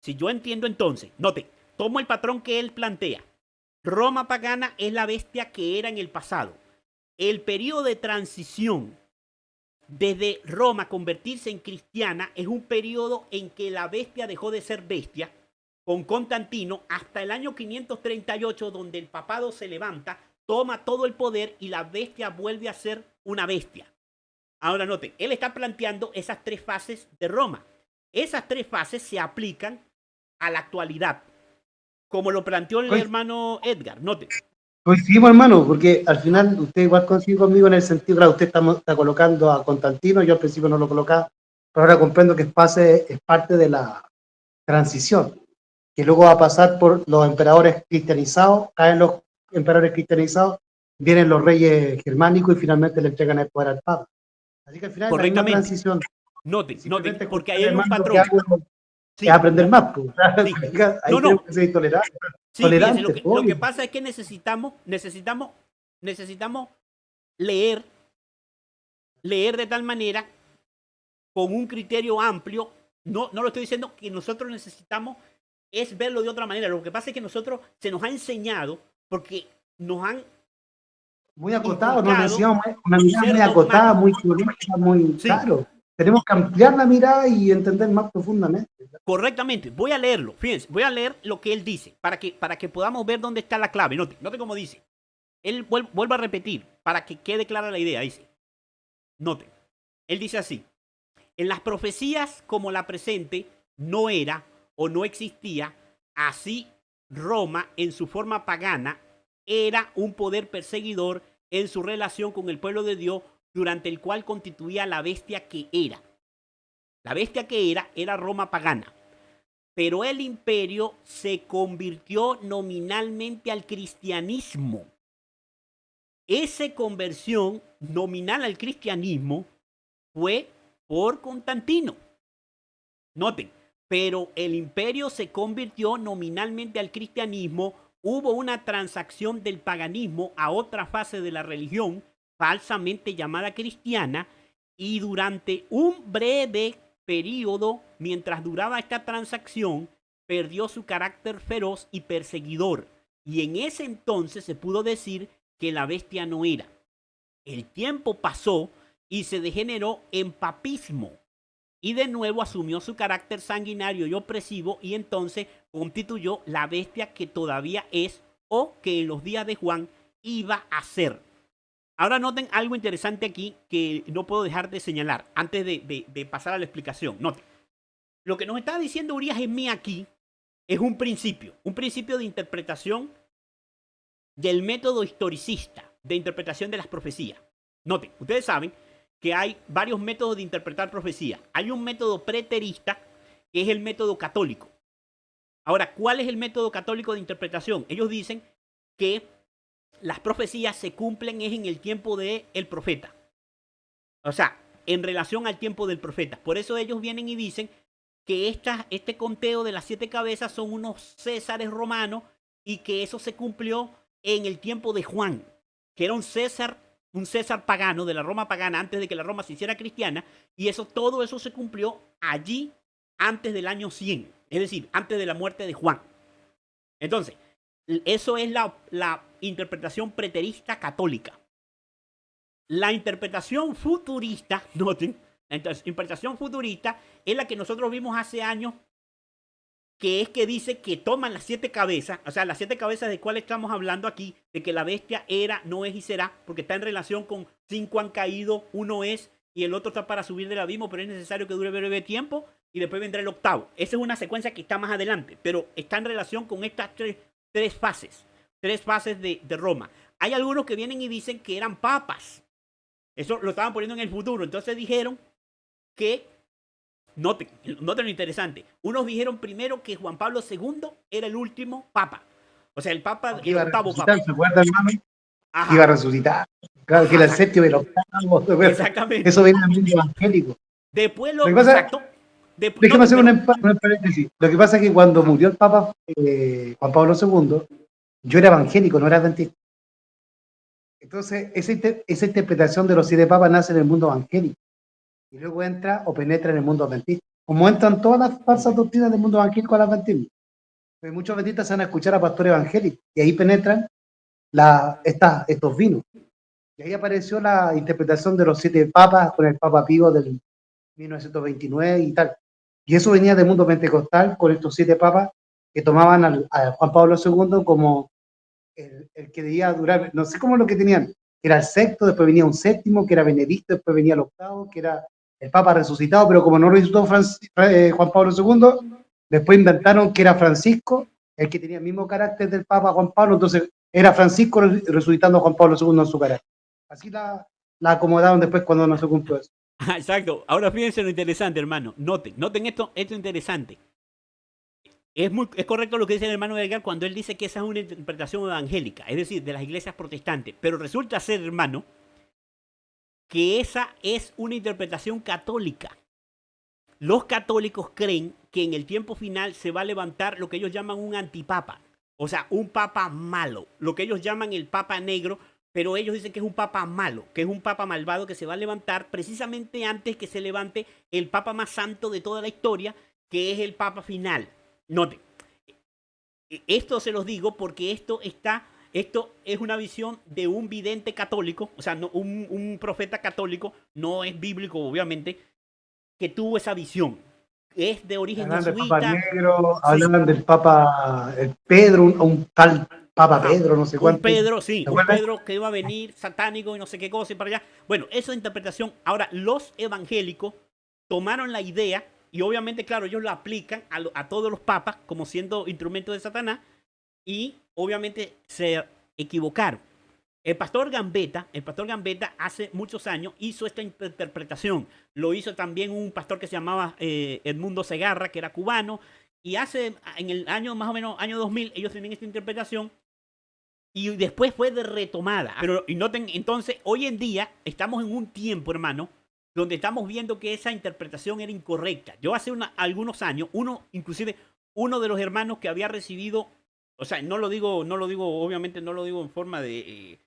entonces, noten, tomo el patrón que él plantea. Roma pagana es la bestia que era en el pasado. El periodo de transición desde Roma convertirse en cristiana es un periodo en que la bestia dejó de ser bestia con Constantino hasta el año 538, donde el papado se levanta, toma todo el poder y la bestia vuelve a ser una bestia. Ahora noten, él está planteando esas tres fases de Roma. Esas tres fases se aplican a la actualidad, como lo planteó el hermano Edgar. Noten. Coincidimos, hermano, porque al final usted igual coincide conmigo en el sentido, claro, usted está colocando a Constantino, yo al principio no lo colocaba, pero ahora comprendo que es parte de la transición, que luego va a pasar por los emperadores cristianizados, caen los emperadores cristianizados, vienen los reyes germánicos y finalmente le entregan el poder al Papa. Así que al final es la misma transición. Noten, porque ahí hay un patrón. Sí, es aprender más. Pues. Sí. Ahí tenemos que ser tolerantes. Sí, fíjense, lo que pasa es que necesitamos leer de tal manera con un criterio amplio. No lo estoy diciendo que nosotros necesitamos es verlo de otra manera. Lo que pasa es que nosotros se nos ha enseñado porque nos han muy acotado, no decíamos una mirada muy acotada, muy teológica, muy claro. Tenemos que ampliar la mirada y entender más profundamente. Correctamente. Voy a leerlo. Fíjense, voy a leer lo que él dice para que podamos ver dónde está la clave. Note cómo dice. Él vuelve a repetir para que quede clara la idea. Dice. Note. Él dice así. En las profecías como la presente no era o no existía así Roma en su forma pagana era un poder perseguidor en su relación con el pueblo de Dios durante el cual constituía la bestia que era. La bestia que era Roma pagana. Pero el imperio se convirtió nominalmente al cristianismo. Esa conversión nominal al cristianismo fue por Constantino. Noten, pero el imperio se convirtió nominalmente al cristianismo. Hubo una transacción del paganismo a otra fase de la religión, falsamente llamada cristiana, y durante un breve periodo, mientras duraba esta transacción, perdió su carácter feroz y perseguidor. Y en ese entonces se pudo decir que la bestia no era. El tiempo pasó y se degeneró en papismo. Y de nuevo asumió su carácter sanguinario y opresivo y entonces constituyó la bestia que todavía es o que en los días de Juan iba a ser. Ahora noten algo interesante aquí que no puedo dejar de señalar antes de pasar a la explicación. Noten, lo que nos está diciendo Urias Smith aquí es un principio de interpretación del método historicista de interpretación de las profecías. Noten, ustedes saben que hay varios métodos de interpretar profecía. Hay un método preterista, que es el método católico. Ahora, ¿cuál es el método católico de interpretación? Ellos dicen que las profecías se cumplen es en el tiempo del profeta. O sea, en relación al tiempo del profeta. Por eso ellos vienen y dicen que este conteo de las 7 cabezas son unos césares romanos y que eso se cumplió en el tiempo de Juan, que era un César pagano de la Roma pagana antes de que la Roma se hiciera cristiana, y todo eso se cumplió allí antes del año 100, es decir, antes de la muerte de Juan. Entonces, eso es la interpretación preterista católica. La interpretación futurista, noten, la interpretación futurista es la que nosotros vimos hace años, que es que dice que toman las 7 cabezas, o sea, las 7 cabezas de cuáles estamos hablando aquí, de que la bestia era, no es y será, porque está en relación con 5 han caído, 1 es, y el otro está para subir del abismo, pero es necesario que dure breve tiempo, y después vendrá el octavo. Esa es una secuencia que está más adelante, pero está en relación con estas tres fases de Roma. Hay algunos que vienen y dicen que eran papas. Eso lo estaban poniendo en el futuro. Entonces dijeron que, noten lo interesante, unos dijeron primero que Juan Pablo II era el último papa. O sea, el papa, el octavo papa. ¿Se acuerdan, hermano? Iba a resucitar. Claro, que era el séptimo y el octavo. Exactamente. Eso viene del mundo evangélico. Después exacto. Déjame hacer un paréntesis. Lo que pasa es que cuando murió el Papa Juan Pablo II, yo era evangélico, no era adventista. Entonces, esa interpretación de los 7 papas nace en el mundo evangélico y luego entra o penetra en el mundo adventista. como entran todas las falsas doctrinas del mundo evangélico al adventismo. Pues muchos adventistas se van a escuchar a pastores evangélicos y ahí penetran estos vinos. Y ahí apareció la interpretación de los 7 papas con el Papa Pío del 1929 y tal. Y eso venía del mundo pentecostal con estos 7 papas que tomaban a Juan Pablo II como el que debía durar, no sé cómo lo que tenían, era el sexto, después venía un séptimo, que era Benedicto, después venía el octavo, que era el Papa resucitado, pero como no resucitó Juan Pablo II, después inventaron que era Francisco, el que tenía el mismo carácter del Papa Juan Pablo, entonces era Francisco resucitando a Juan Pablo II en su carácter. Así la acomodaron después cuando no se cumplió eso. Exacto. Ahora fíjense lo interesante, hermano. Noten esto interesante. Es correcto lo que dice el hermano Edgar cuando él dice que esa es una interpretación evangélica, es decir, de las iglesias protestantes. Pero resulta ser, hermano, que esa es una interpretación católica. Los católicos creen que en el tiempo final se va a levantar lo que ellos llaman un antipapa, o sea, un papa malo, lo que ellos llaman el papa negro, pero ellos dicen que es un papa malo, que es un papa malvado que se va a levantar precisamente antes que se levante el papa más santo de toda la historia, que es el papa final. Noten, esto se los digo porque esto es una visión de un vidente católico, o sea, no, un profeta católico, no es bíblico obviamente, que tuvo esa visión. Es de origen Hablaban del Papa jesuita. Negro, Sí. hablaban del Papa Pedro, un tal Papa Ajá. Pedro, no sé Un cuánto. Pedro, sí, ¿Se un acuerdan? Pedro que iba a venir satánico y no sé qué cosa y para allá. Bueno, esa interpretación. Ahora, los evangélicos tomaron la idea y obviamente, claro, ellos la aplican a todos los papas como siendo instrumento de Satanás y obviamente se equivocaron. El pastor Gambetta hace muchos años hizo esta interpretación. Lo hizo también un pastor que se llamaba Edmundo Segarra, que era cubano. Y en el año más o menos, año 2000, ellos tenían esta interpretación y después fue retomada. Pero y noten, entonces, hoy en día estamos en un tiempo, hermano, donde estamos viendo que esa interpretación era incorrecta. Yo hace algunos años, inclusive uno de los hermanos que había recibido, o sea, obviamente no lo digo en forma de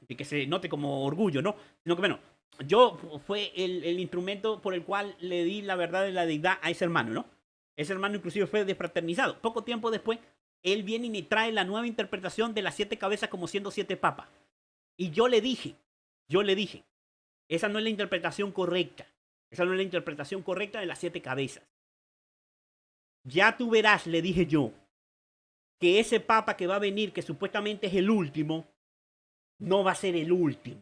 que se note como orgullo, ¿no? Sino que, bueno, yo fue el instrumento por el cual le di la verdad de la deidad a ese hermano, ¿no? Ese hermano inclusive fue desfraternizado. Poco tiempo después, él viene y me trae la nueva interpretación de las 7 cabezas como siendo 7 papas. Y yo le dije, esa no es la interpretación correcta. Esa no es la interpretación correcta de las 7 cabezas. Ya tú verás, le dije yo, que ese papa que va a venir, que supuestamente es el último, no va a ser el último.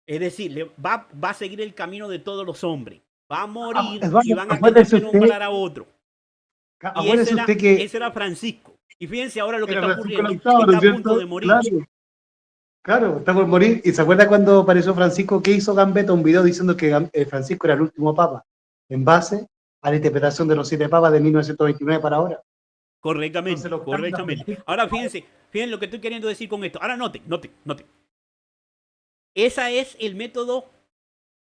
Es decir, va a seguir el camino de todos los hombres. Va a morir y van a tener que nombrar a otro. Y Acuérdese usted que ese era Francisco. Y fíjense ahora lo que era está Francisco el ocurriendo. octavo, ¿no Está es a punto cierto? de morir. Claro, claro, está por morir. ¿Y se acuerda cuando apareció Francisco? ¿Qué hizo Gambetta? Un video diciendo que Francisco era el último papa, en base a la interpretación de los 7 papas de 1929 para ahora. Correctamente, Entonces, correctamente. Ahora fíjense lo que estoy queriendo decir con esto. Ahora noten. Esa es el método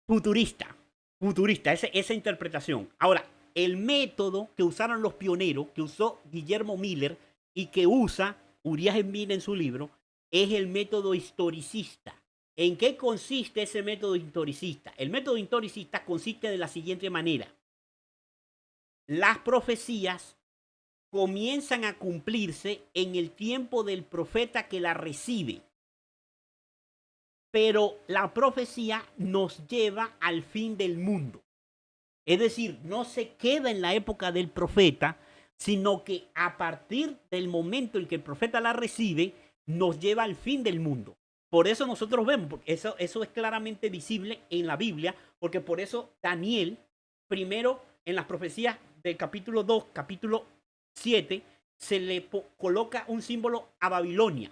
futurista, esa interpretación. Ahora, el método que usaron los pioneros, que usó Guillermo Miller y que usa Uriah Smith en su libro, es el método historicista. ¿En qué consiste ese método historicista? El método historicista consiste de la siguiente manera. Las profecías comienzan a cumplirse en el tiempo del profeta que la recibe. Pero la profecía nos lleva al fin del mundo. Es decir, no se queda en la época del profeta, sino que a partir del momento en que el profeta la recibe, nos lleva al fin del mundo. Por eso nosotros vemos, porque eso es claramente visible en la Biblia, porque por eso Daniel, primero en las profecías del capítulo 2, capítulo 7, se le coloca un símbolo a Babilonia,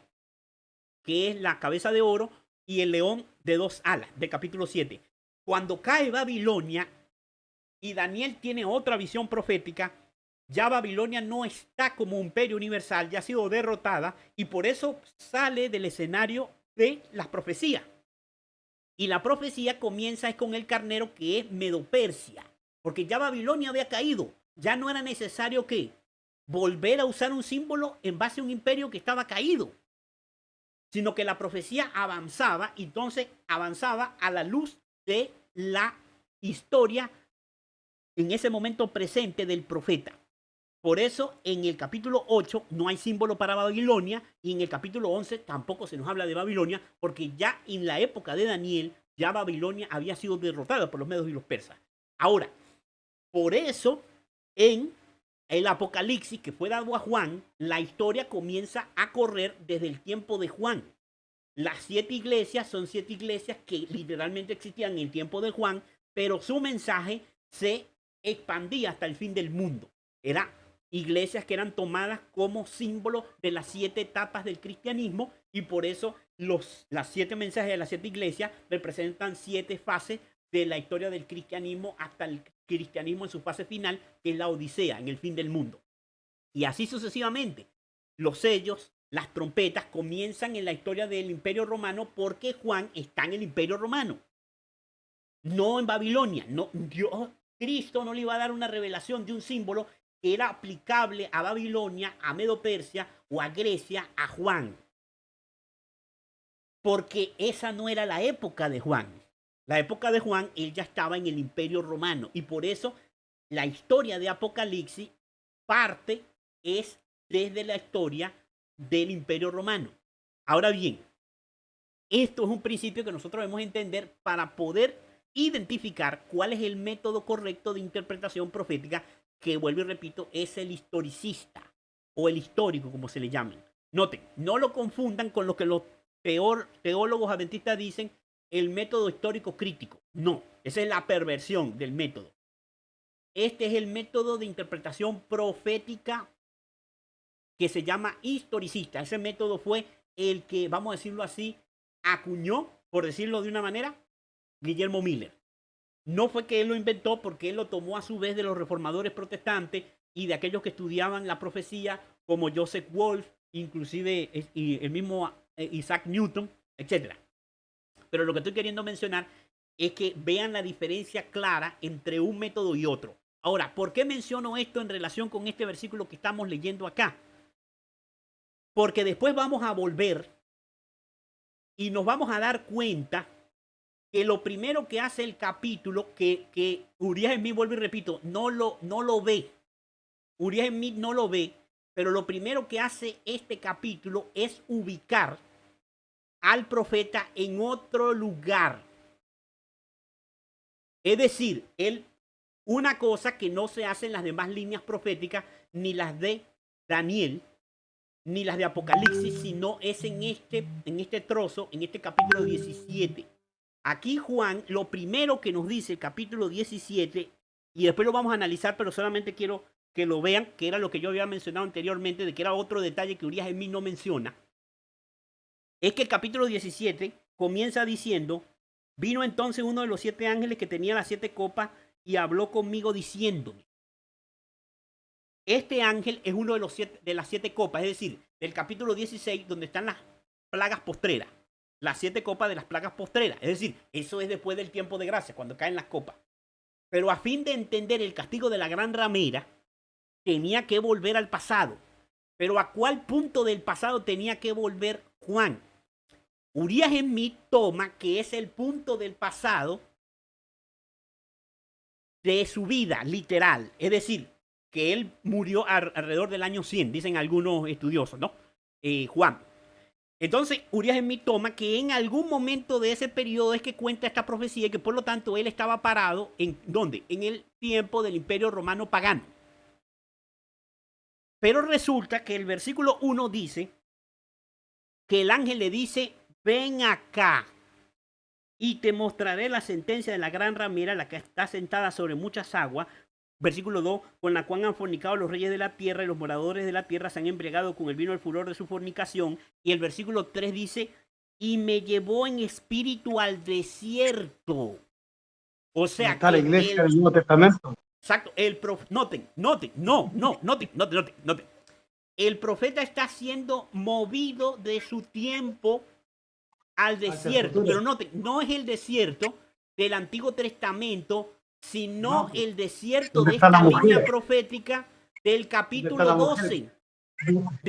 que es la cabeza de oro y el león de 2 alas, del capítulo 7. Cuando cae Babilonia y Daniel tiene otra visión profética, ya Babilonia no está como imperio universal, ya ha sido derrotada y por eso sale del escenario de las profecías. Y la profecía comienza con el carnero, que es Medo-Persia, porque ya Babilonia había caído, ya no era necesario que volver a usar un símbolo en base a un imperio que estaba caído, sino que la profecía avanzaba, entonces avanzaba a la luz de la historia en ese momento presente del profeta. Por eso en el capítulo 8 no hay símbolo para Babilonia y en el capítulo 11 tampoco se nos habla de Babilonia, porque ya en la época de Daniel ya Babilonia había sido derrotada por los medos y los persas. Ahora, por eso en el Apocalipsis que fue dado a Juan, la historia comienza a correr desde el tiempo de Juan. Las 7 iglesias son 7 iglesias que literalmente existían en el tiempo de Juan, pero su mensaje se expandía hasta el fin del mundo. Eran iglesias que eran tomadas como símbolo de las 7 etapas del cristianismo y por eso las 7 mensajes de las 7 iglesias representan 7 fases de la historia del cristianismo hasta el cristianismo en su fase final, que es la Odisea, en el fin del mundo. Y así sucesivamente. Los sellos, las trompetas comienzan en la historia del Imperio Romano porque Juan está en el Imperio Romano, no en Babilonia. No, Cristo no le iba a dar una revelación de un símbolo que era aplicable a Babilonia, a Medo-Persia o a Grecia, a Juan. Porque esa no era la época de Juan. La época de Juan, él ya estaba en el Imperio Romano y por eso la historia de Apocalipsis es desde la historia del Imperio Romano. Ahora bien, esto es un principio que nosotros debemos entender para poder identificar cuál es el método correcto de interpretación profética, que vuelvo y repito, es el historicista o el histórico, como se le llamen. Noten, no lo confundan con lo que los teólogos adventistas dicen, el método histórico crítico. No, esa es la perversión del método. Este es el método de interpretación profética que se llama historicista. Ese método fue el que, vamos a decirlo así, acuñó, por decirlo de una manera, Guillermo Miller. No fue que él lo inventó, porque él lo tomó a su vez de los reformadores protestantes y de aquellos que estudiaban la profecía, como Joseph Wolf, inclusive el mismo Isaac Newton, etc. Pero lo que estoy queriendo mencionar es que vean la diferencia clara entre un método y otro. Ahora, ¿por qué menciono esto en relación con este versículo que estamos leyendo acá? Porque después vamos a volver y nos vamos a dar cuenta que lo primero que hace el capítulo, que Uriah Smith, vuelvo y repito, no lo ve. Uriah Smith no lo ve, pero lo primero que hace este capítulo es ubicar al profeta en otro lugar. Es decir, una cosa que no se hace en las demás líneas proféticas, ni las de Daniel, ni las de Apocalipsis, sino es en este trozo, en este capítulo 17. Aquí Juan, lo primero que nos dice el capítulo 17, y después lo vamos a analizar, pero solamente quiero que lo vean, que era lo que yo había mencionado anteriormente, de que era otro detalle que Uriah Smith no menciona, es que el capítulo 17 comienza diciendo: vino entonces uno de los 7 ángeles que tenía las 7 copas y habló conmigo diciéndome. Este ángel es uno de las 7 copas, es decir, del capítulo 16, donde están las plagas postreras. Las 7 copas de las plagas postreras. Es decir, eso es después del tiempo de gracia, cuando caen las copas. Pero a fin de entender el castigo de la gran ramera, tenía que volver al pasado. Pero ¿a cuál punto del pasado tenía que volver Juan? Uriah Smith toma que es el punto del pasado de su vida, literal. Es decir, que él murió alrededor del año 100, dicen algunos estudiosos, ¿no? Juan. Entonces, Uriah Smith toma que en algún momento de ese periodo es que cuenta esta profecía y que por lo tanto él estaba parado en ¿dónde? En el tiempo del Imperio Romano pagano. Pero resulta que el versículo 1 dice que el ángel le dice: ven acá y te mostraré la sentencia de la gran ramera, la que está sentada sobre muchas aguas. Versículo 2, con la cual han fornicado los reyes de la tierra y los moradores de la tierra se han embriagado con el vino del furor de su fornicación. Y el versículo 3 dice: y me llevó en espíritu al desierto. O sea, está la iglesia del Nuevo Testamento. Exacto, noten. El profeta está siendo movido de su tiempo al desierto, pero noten, no es el desierto del Antiguo Testamento, sino el desierto de esta línea profética del capítulo 12.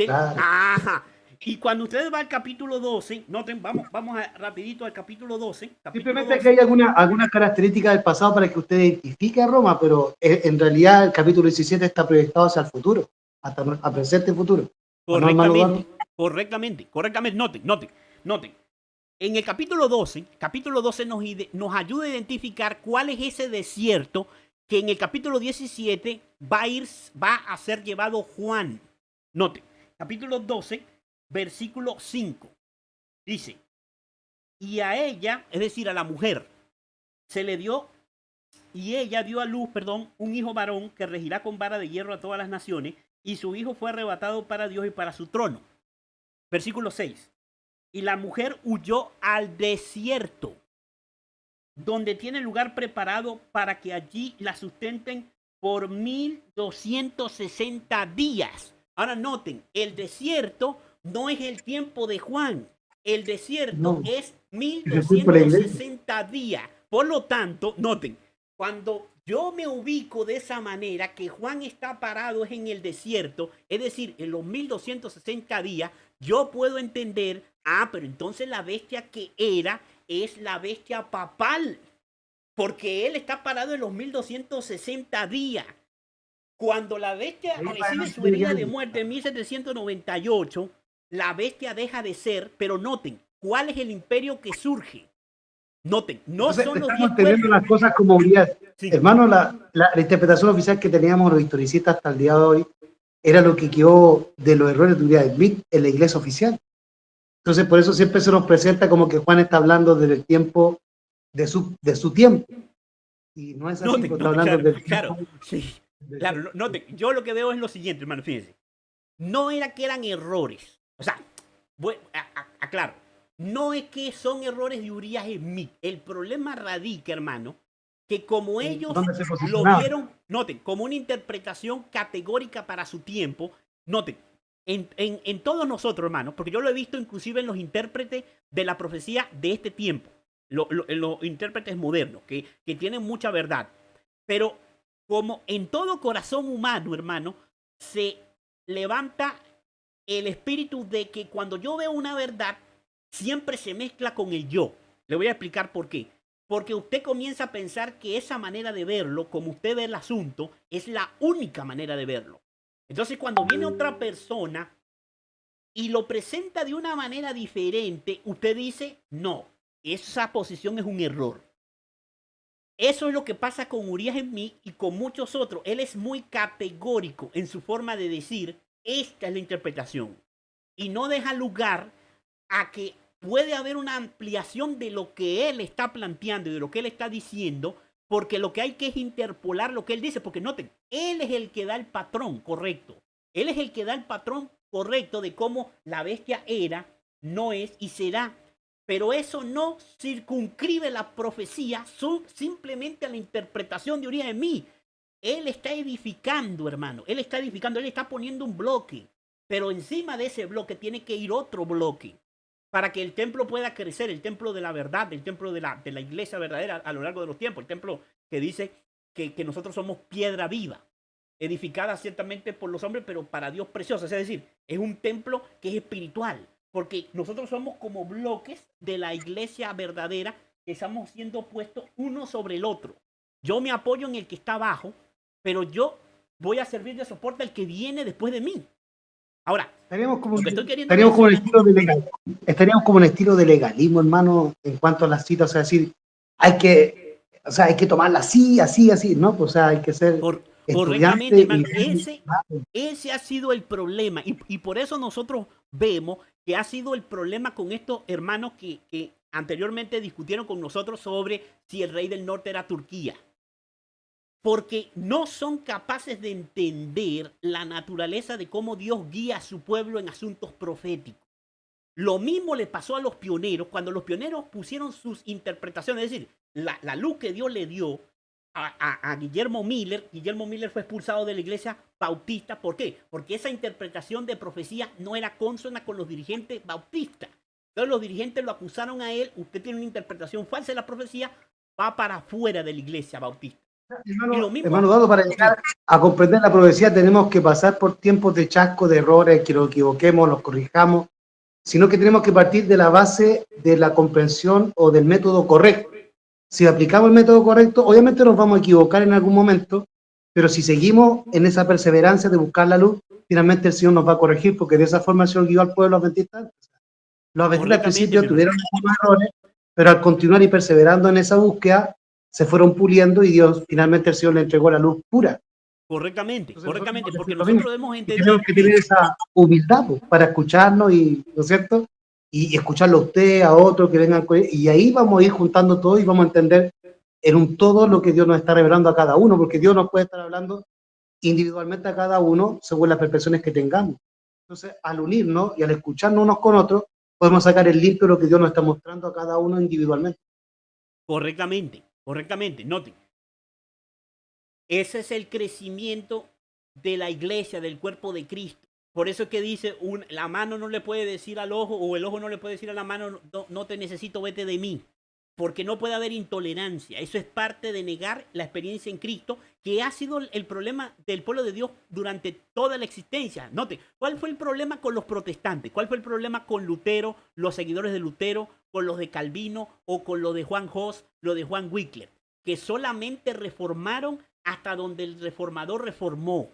Ajá. Y cuando ustedes van al capítulo 12, noten, vamos rapidito al capítulo 12. Simplemente que hay algunas características del pasado para que usted identifique a Roma, pero en realidad el capítulo 17 está proyectado hacia el futuro, hasta a presente y futuro. ¿O no, hermano Eduardo? Correctamente. Noten. En el capítulo 12 nos ayuda a identificar cuál es ese desierto que en el capítulo 17 va a ser llevado Juan. Noten, capítulo 12, versículo 5. Dice, y a ella, es decir, a la mujer, se le dio, y ella dio a luz, un hijo varón que regirá con vara de hierro a todas las naciones, y su hijo fue arrebatado para Dios y para su trono. Versículo 6. Y la mujer huyó al desierto, donde tiene lugar preparado para que allí la sustenten por 1260 días. Ahora noten, el desierto no es el tiempo de Juan. El desierto es 1260 días. Por lo tanto, noten, cuando yo me ubico de esa manera, que Juan está parado es en el desierto, es decir, en los 1260 días, yo puedo entender, pero entonces la bestia que era es la bestia papal, porque él está parado en los 1260 días. Cuando la bestia recibe su herida de muerte en 1798, la bestia deja de ser, pero noten, ¿cuál es el imperio que surge? Noten, no Entonces, son los 10 estamos entendiendo pueblos. las cosas como unidad. Sí. Hermano, la interpretación oficial que teníamos los historicistas hasta el día de hoy era lo que quedó de los errores de Uriah Smith en la iglesia oficial. Entonces, por eso siempre se nos presenta como que Juan está hablando del tiempo, de su tiempo. Y no es así, está hablando del tiempo. Claro, noten, yo lo que veo es lo siguiente, hermano, fíjense. No era que eran errores. O sea, aclaro, no es que son errores de Uriah Smith. El problema radica, hermano, que como ellos lo vieron, noten, como una interpretación categórica para su tiempo, noten, en todos nosotros, hermanos, porque yo lo he visto inclusive en los intérpretes de la profecía de este tiempo, los intérpretes modernos, que tienen mucha verdad, pero como en todo corazón humano, hermano, se levanta el espíritu de que cuando yo veo una verdad, siempre se mezcla con el yo. Le voy a explicar por qué. Porque usted comienza a pensar que esa manera de verlo, como usted ve el asunto, es la única manera de verlo. Entonces, cuando viene otra persona y lo presenta de una manera diferente, usted dice, no, esa posición es un error. Eso es lo que pasa con Uriah Smith y con muchos otros. Él es muy categórico en su forma de decir, esta es la interpretación. Y no deja lugar a que puede haber una ampliación de lo que él está planteando y de lo que él está diciendo, porque lo que hay que es interpolar lo que él dice, porque noten, él es el que da el patrón correcto. Él es el que da el patrón correcto de cómo la bestia era, no es y será. Pero eso no circunscribe la profecía simplemente a la interpretación de Uriah Smith. Él está edificando, hermano. Él está edificando, él está poniendo un bloque. Pero encima de ese bloque tiene que ir otro bloque para que el templo pueda crecer, el templo de la verdad, el templo de la iglesia verdadera a lo largo de los tiempos, el templo que dice que nosotros somos piedra viva, edificada ciertamente por los hombres, pero para Dios preciosa. Es decir, es un templo que es espiritual, porque nosotros somos como bloques de la iglesia verdadera que estamos siendo puestos uno sobre el otro. Yo me apoyo en el que está abajo, pero yo voy a servir de soporte al que viene después de mí. Ahora, estaríamos como un estilo de legalismo, hermano, en cuanto a las citas, o sea, decir, hay que tomarla así, ¿no? O sea, hay que ser correctamente, hermano. Ese ha sido el problema, y por eso nosotros vemos que ha sido el problema con estos hermanos que anteriormente discutieron con nosotros sobre si el rey del norte era Turquía. Porque no son capaces de entender la naturaleza de cómo Dios guía a su pueblo en asuntos proféticos. Lo mismo le pasó a los pioneros, cuando los pioneros pusieron sus interpretaciones, es decir, la luz que Dios le dio a Guillermo Miller. Guillermo Miller fue expulsado de la iglesia bautista. ¿Por qué? Porque esa interpretación de profecía no era consona con los dirigentes bautistas. Entonces los dirigentes lo acusaron a él, usted tiene una interpretación falsa de la profecía, va para afuera de la iglesia bautista. Hermano Dado, para llegar a comprender la profecía tenemos que pasar por tiempos de chasco, de errores, que nos equivoquemos, los corrijamos, sino que tenemos que partir de la base de la comprensión o del método correcto. Si aplicamos el método correcto, obviamente nos vamos a equivocar en algún momento, pero si seguimos en esa perseverancia de buscar la luz, finalmente el Señor nos va a corregir, porque de esa forma el Señor guió al pueblo adventista. Los adventistas al Correctamente, mi principio hermano. tuvieron algunos errores, pero al continuar y perseverando en esa búsqueda, se fueron puliendo y Dios finalmente el Señor le entregó la luz pura. Correctamente, Entonces nosotros correctamente, tenemos que porque hacer lo mismo. nosotros debemos Y tenemos entender que que tener esa humildad pues, para escucharnos, y, ¿no es cierto? Y escucharlo a usted, a otros que vengan con él, y ahí vamos a ir juntando todo y vamos a entender en un todo lo que Dios nos está revelando a cada uno, porque Dios nos puede estar hablando individualmente a cada uno según las percepciones que tengamos. Entonces, al unirnos y al escucharnos unos con otros, podemos sacar el limpio de lo que Dios nos está mostrando a cada uno individualmente. correctamente, correctamente, noten. Ese es el crecimiento de la iglesia, del cuerpo de Cristo. Por eso es que dice, la mano no le puede decir al ojo, o el ojo no le puede decir a la mano, no, no te necesito, vete de mí. Porque no puede haber intolerancia. Eso es parte de negar la experiencia en Cristo, que ha sido el problema del pueblo de Dios durante toda la existencia. Note, ¿cuál fue el problema con los protestantes? ¿Cuál fue el problema con Lutero, los seguidores de Lutero, con los de Calvino o con los de Juan Hus, los de Juan Wycliffe? Que solamente reformaron hasta donde el reformador reformó.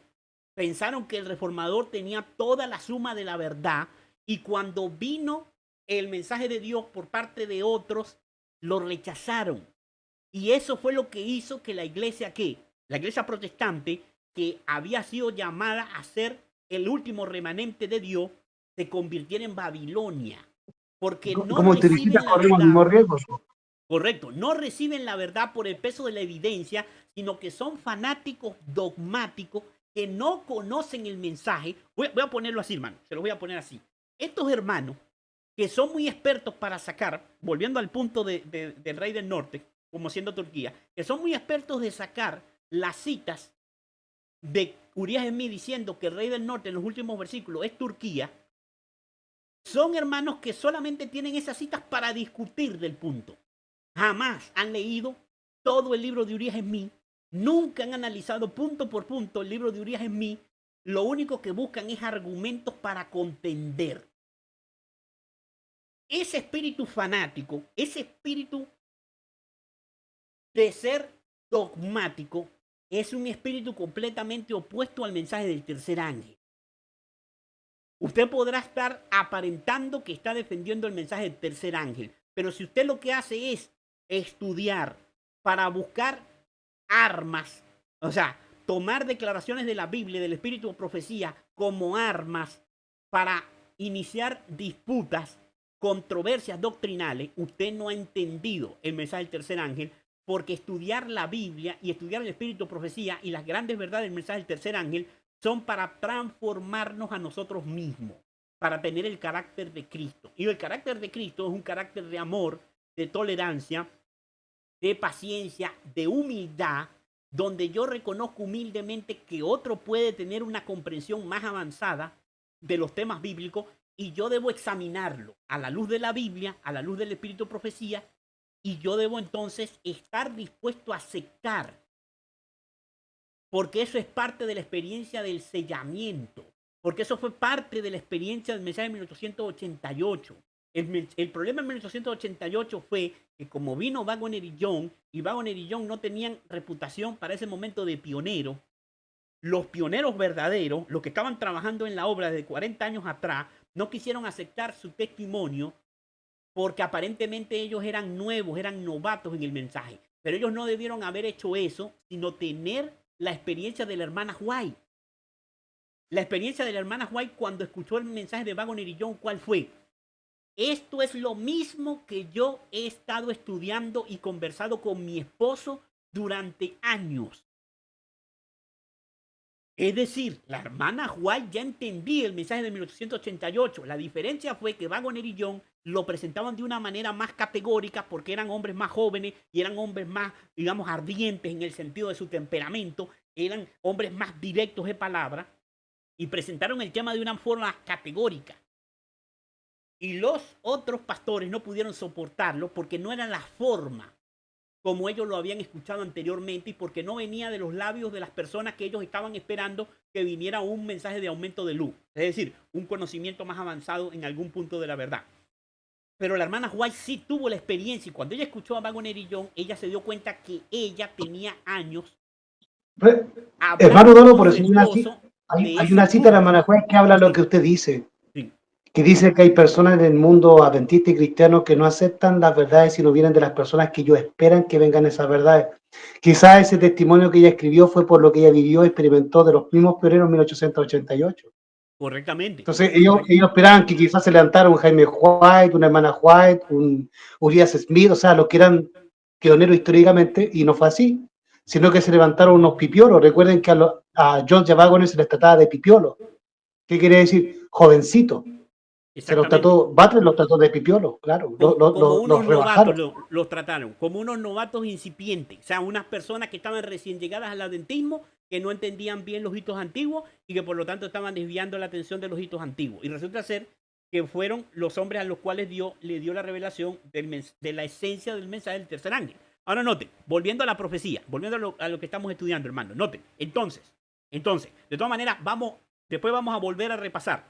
Pensaron que el reformador tenía toda la suma de la verdad, y cuando vino el mensaje de Dios por parte de otros, lo rechazaron. Y eso fue lo que hizo que la iglesia protestante, que había sido llamada a ser el último remanente de Dios, se convirtiera en Babilonia. Porque no Como reciben teoricistas la corremos el mismo verdad. riesgo. Correcto, no reciben la verdad por el peso de la evidencia, sino que son fanáticos dogmáticos que no conocen el mensaje. Voy a ponerlo así, hermano, se lo voy a poner así. Estos hermanos que son muy expertos para sacar, volviendo al punto del rey del norte, como siendo Turquía, que son muy expertos de sacar las citas de Urias Smith diciendo que el rey del norte en los últimos versículos es Turquía, son hermanos que solamente tienen esas citas para discutir del punto. Jamás han leído todo el libro de Urias Smith, nunca han analizado punto por punto el libro de Urias Smith, lo único que buscan es argumentos para contender. Ese espíritu fanático, ese espíritu de ser dogmático, es un espíritu completamente opuesto al mensaje del tercer ángel. Usted podrá estar aparentando que está defendiendo el mensaje del tercer ángel, pero si usted lo que hace es estudiar para buscar armas, o sea, tomar declaraciones de la Biblia, del espíritu de profecía, como armas para iniciar disputas, controversias doctrinales, usted no ha entendido el mensaje del tercer ángel, porque estudiar la Biblia y estudiar el espíritu de profecía y las grandes verdades del mensaje del tercer ángel son para transformarnos a nosotros mismos, para tener el carácter de Cristo. Y el carácter de Cristo es un carácter de amor, de tolerancia, de paciencia, de humildad, donde yo reconozco humildemente que otro puede tener una comprensión más avanzada de los temas bíblicos, y yo debo examinarlo a la luz de la Biblia, a la luz del espíritu de profecía, y yo debo entonces estar dispuesto a aceptar, porque eso es parte de la experiencia del sellamiento, porque eso fue parte de la experiencia del mensaje de 1888. El problema en 1888 fue que como vino Waggoner y Young, y Waggoner y Young no tenían reputación para ese momento de pionero, los pioneros verdaderos, los que estaban trabajando en la obra de 40 años atrás, no quisieron aceptar su testimonio porque aparentemente ellos eran nuevos, eran novatos en el mensaje. Pero ellos no debieron haber hecho eso, sino tener la experiencia de la hermana White. La experiencia de la hermana White cuando escuchó el mensaje de Waggoner y Young, ¿cuál fue? Esto es lo mismo que yo he estado estudiando y conversado con mi esposo durante años. Es decir, la hermana White ya entendía el mensaje de 1888. La diferencia fue que Waggoner y Young lo presentaban de una manera más categórica porque eran hombres más jóvenes y eran hombres más, digamos, ardientes en el sentido de su temperamento. Eran hombres más directos de palabra y presentaron el tema de una forma categórica. Y los otros pastores no pudieron soportarlo porque no era la forma como ellos lo habían escuchado anteriormente y porque no venía de los labios de las personas que ellos estaban esperando que viniera un mensaje de aumento de luz, es decir, un conocimiento más avanzado en algún punto de la verdad. Pero la hermana White sí tuvo la experiencia y cuando ella escuchó a Wagner y John, ella se dio cuenta que ella tenía años Hermano hablando Dono, con por su eso esposo de hay ese una cita de la punto. hermana Juárez que habla lo Sí, que usted dice, sí, que dice que hay personas en el mundo adventista y cristiano que no aceptan las verdades sino vienen de las personas que ellos esperan que vengan esas verdades. Quizás ese testimonio que ella escribió fue por lo que ella vivió, experimentó de los mismos pioneros en 1888. correctamente. Entonces ellos Correctamente. esperaban que quizás se levantara un Jaime White, una hermana White, un Urias Smith, o sea, los que eran pioneros históricamente, y no fue así, sino que se levantaron unos pipiolos. Recuerden que a John Wagoner se les trataba de pipiolo. ¿Qué quiere decir? Jovencito. Se los Exactamente. trató, Butler los trató de pipiolo, claro, Como unos los novatos rebajaron. los trataron, como unos novatos incipientes, o sea, unas personas que estaban recién llegadas al adventismo, que no entendían bien los hitos antiguos y que por lo tanto estaban desviando la atención de los hitos antiguos. Y resulta ser que fueron los hombres a los cuales le dio la revelación de la esencia del mensaje del tercer ángel. Ahora noten, volviendo a la profecía, volviendo a lo que estamos estudiando, hermano, noten, entonces, de todas maneras, después vamos a volver a repasar.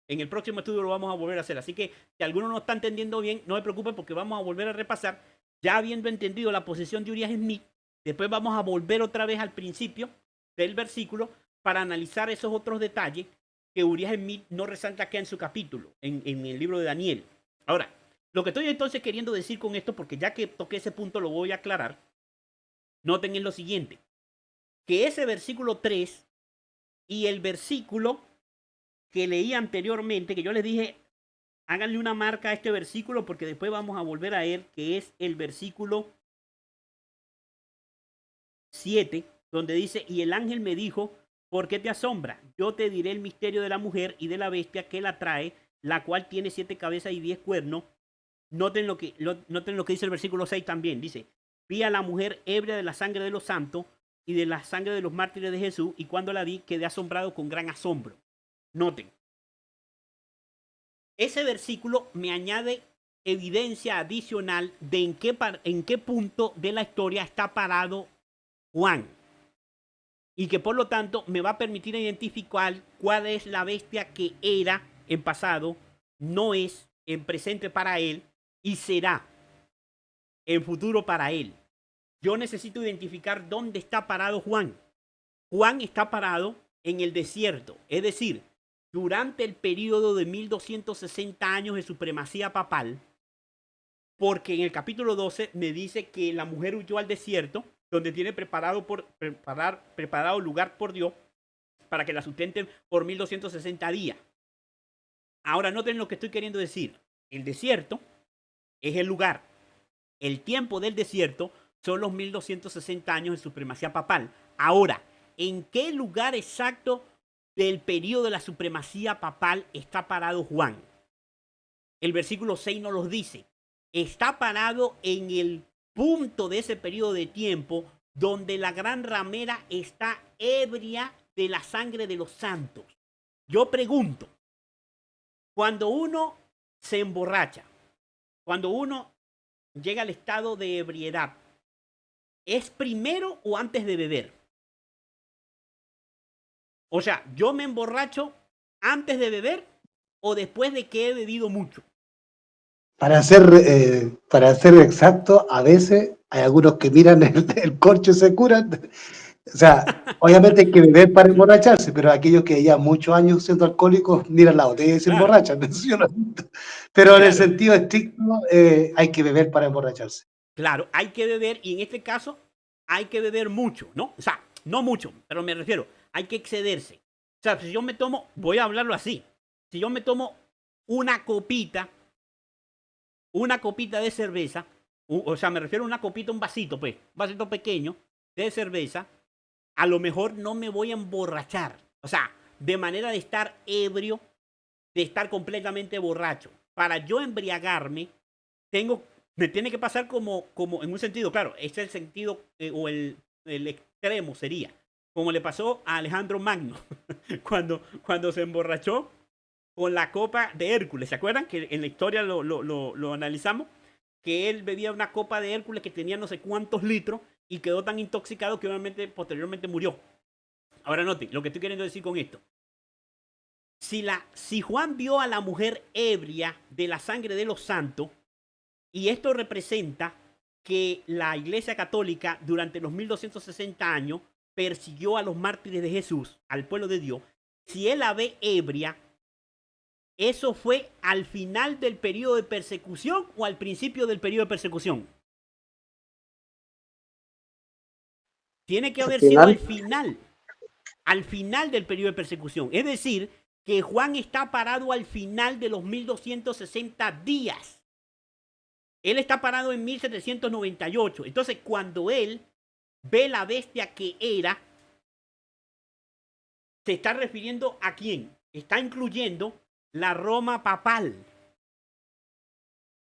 En el próximo estudio lo vamos a volver a hacer. Así que si alguno no está entendiendo bien, no se preocupe porque vamos a volver a repasar. Ya habiendo entendido la posición de Urias Smith, después vamos a volver otra vez al principio del versículo para analizar esos otros detalles que Urias Smith no resalta acá en su capítulo, en el libro de Daniel. Ahora, lo que estoy entonces queriendo decir con esto, porque ya que toqué ese punto lo voy a aclarar, noten en lo siguiente, que ese versículo 3 y el versículo que leí anteriormente, que yo les dije, háganle una marca a este versículo porque después vamos a volver a él, que es el versículo 7, donde dice, y el ángel me dijo, ¿por qué te asombra? Yo te diré el misterio de la mujer y de la bestia que la trae, la cual tiene 7 cabezas y 10 cuernos. Noten lo que dice el versículo 6 también, dice, vi a la mujer ebria de la sangre de los santos y de la sangre de los mártires de Jesús, y cuando la vi quedé asombrado con gran asombro. Noten, ese versículo me añade evidencia adicional de en qué punto de la historia está parado Juan. Y que por lo tanto me va a permitir identificar cuál es la bestia que era en pasado, no es en presente para él y será en futuro para él. Yo necesito identificar dónde está parado Juan. Juan está parado en el desierto, es decir, durante el periodo de 1260 años de supremacía papal, porque en el capítulo 12 me dice que la mujer huyó al desierto, donde tiene preparado lugar por Dios para que la sustenten por 1260 días. Ahora noten lo que estoy queriendo decir. El desierto es el lugar. El tiempo del desierto son los 1260 años de supremacía papal. Ahora, ¿en qué lugar exacto del periodo de la supremacía papal está parado Juan? El versículo 6 nos los dice. Está parado en el punto de ese periodo de tiempo donde la gran ramera está ebria de la sangre de los santos. Yo pregunto, cuando uno se emborracha, cuando uno llega al estado de ebriedad, ¿es primero o antes de beber? O sea, ¿yo me emborracho antes de beber o después de que he bebido mucho? Para ser exacto, a veces hay algunos que miran el corcho y se curan. O sea, obviamente hay que beber para emborracharse, pero aquellos que ya muchos años siendo alcohólicos miran la botella y se Claro, emborrachan. Pero en el claro, sentido estricto, hay que beber para emborracharse. claro, hay que beber y en este caso hay que beber mucho, ¿no? O sea, no mucho, pero me refiero, hay que excederse. O sea, si yo me tomo, voy a hablarlo así, si yo me tomo una copita de cerveza, o sea, me refiero a una copita, un vasito, pues, un vasito pequeño de cerveza, a lo mejor no me voy a emborrachar. O sea, de manera de estar ebrio, de estar completamente borracho. Para yo embriagarme, me tiene que pasar como en un sentido, claro, este es el sentido o el extremo sería, como le pasó a Alejandro Magno, cuando se emborrachó con la copa de Hércules. ¿Se acuerdan que en la historia lo analizamos? que él bebía una copa de Hércules que tenía no sé cuántos litros y quedó tan intoxicado que obviamente posteriormente murió. Ahora noten, lo que estoy queriendo decir con esto. Si Juan vio a la mujer ebria de la sangre de los santos, y esto representa que la Iglesia Católica durante los 1260 años persiguió a los mártires de Jesús, al pueblo de Dios, si él la ve ebria, ¿eso fue al final del periodo de persecución o al principio del periodo de persecución? Tiene que haber sido al final del periodo de persecución. Es decir, que Juan está parado al final de los 1260 días. Él está parado en 1798. Entonces, cuando él ve la bestia que era, se está refiriendo a quién? Está incluyendo la Roma papal.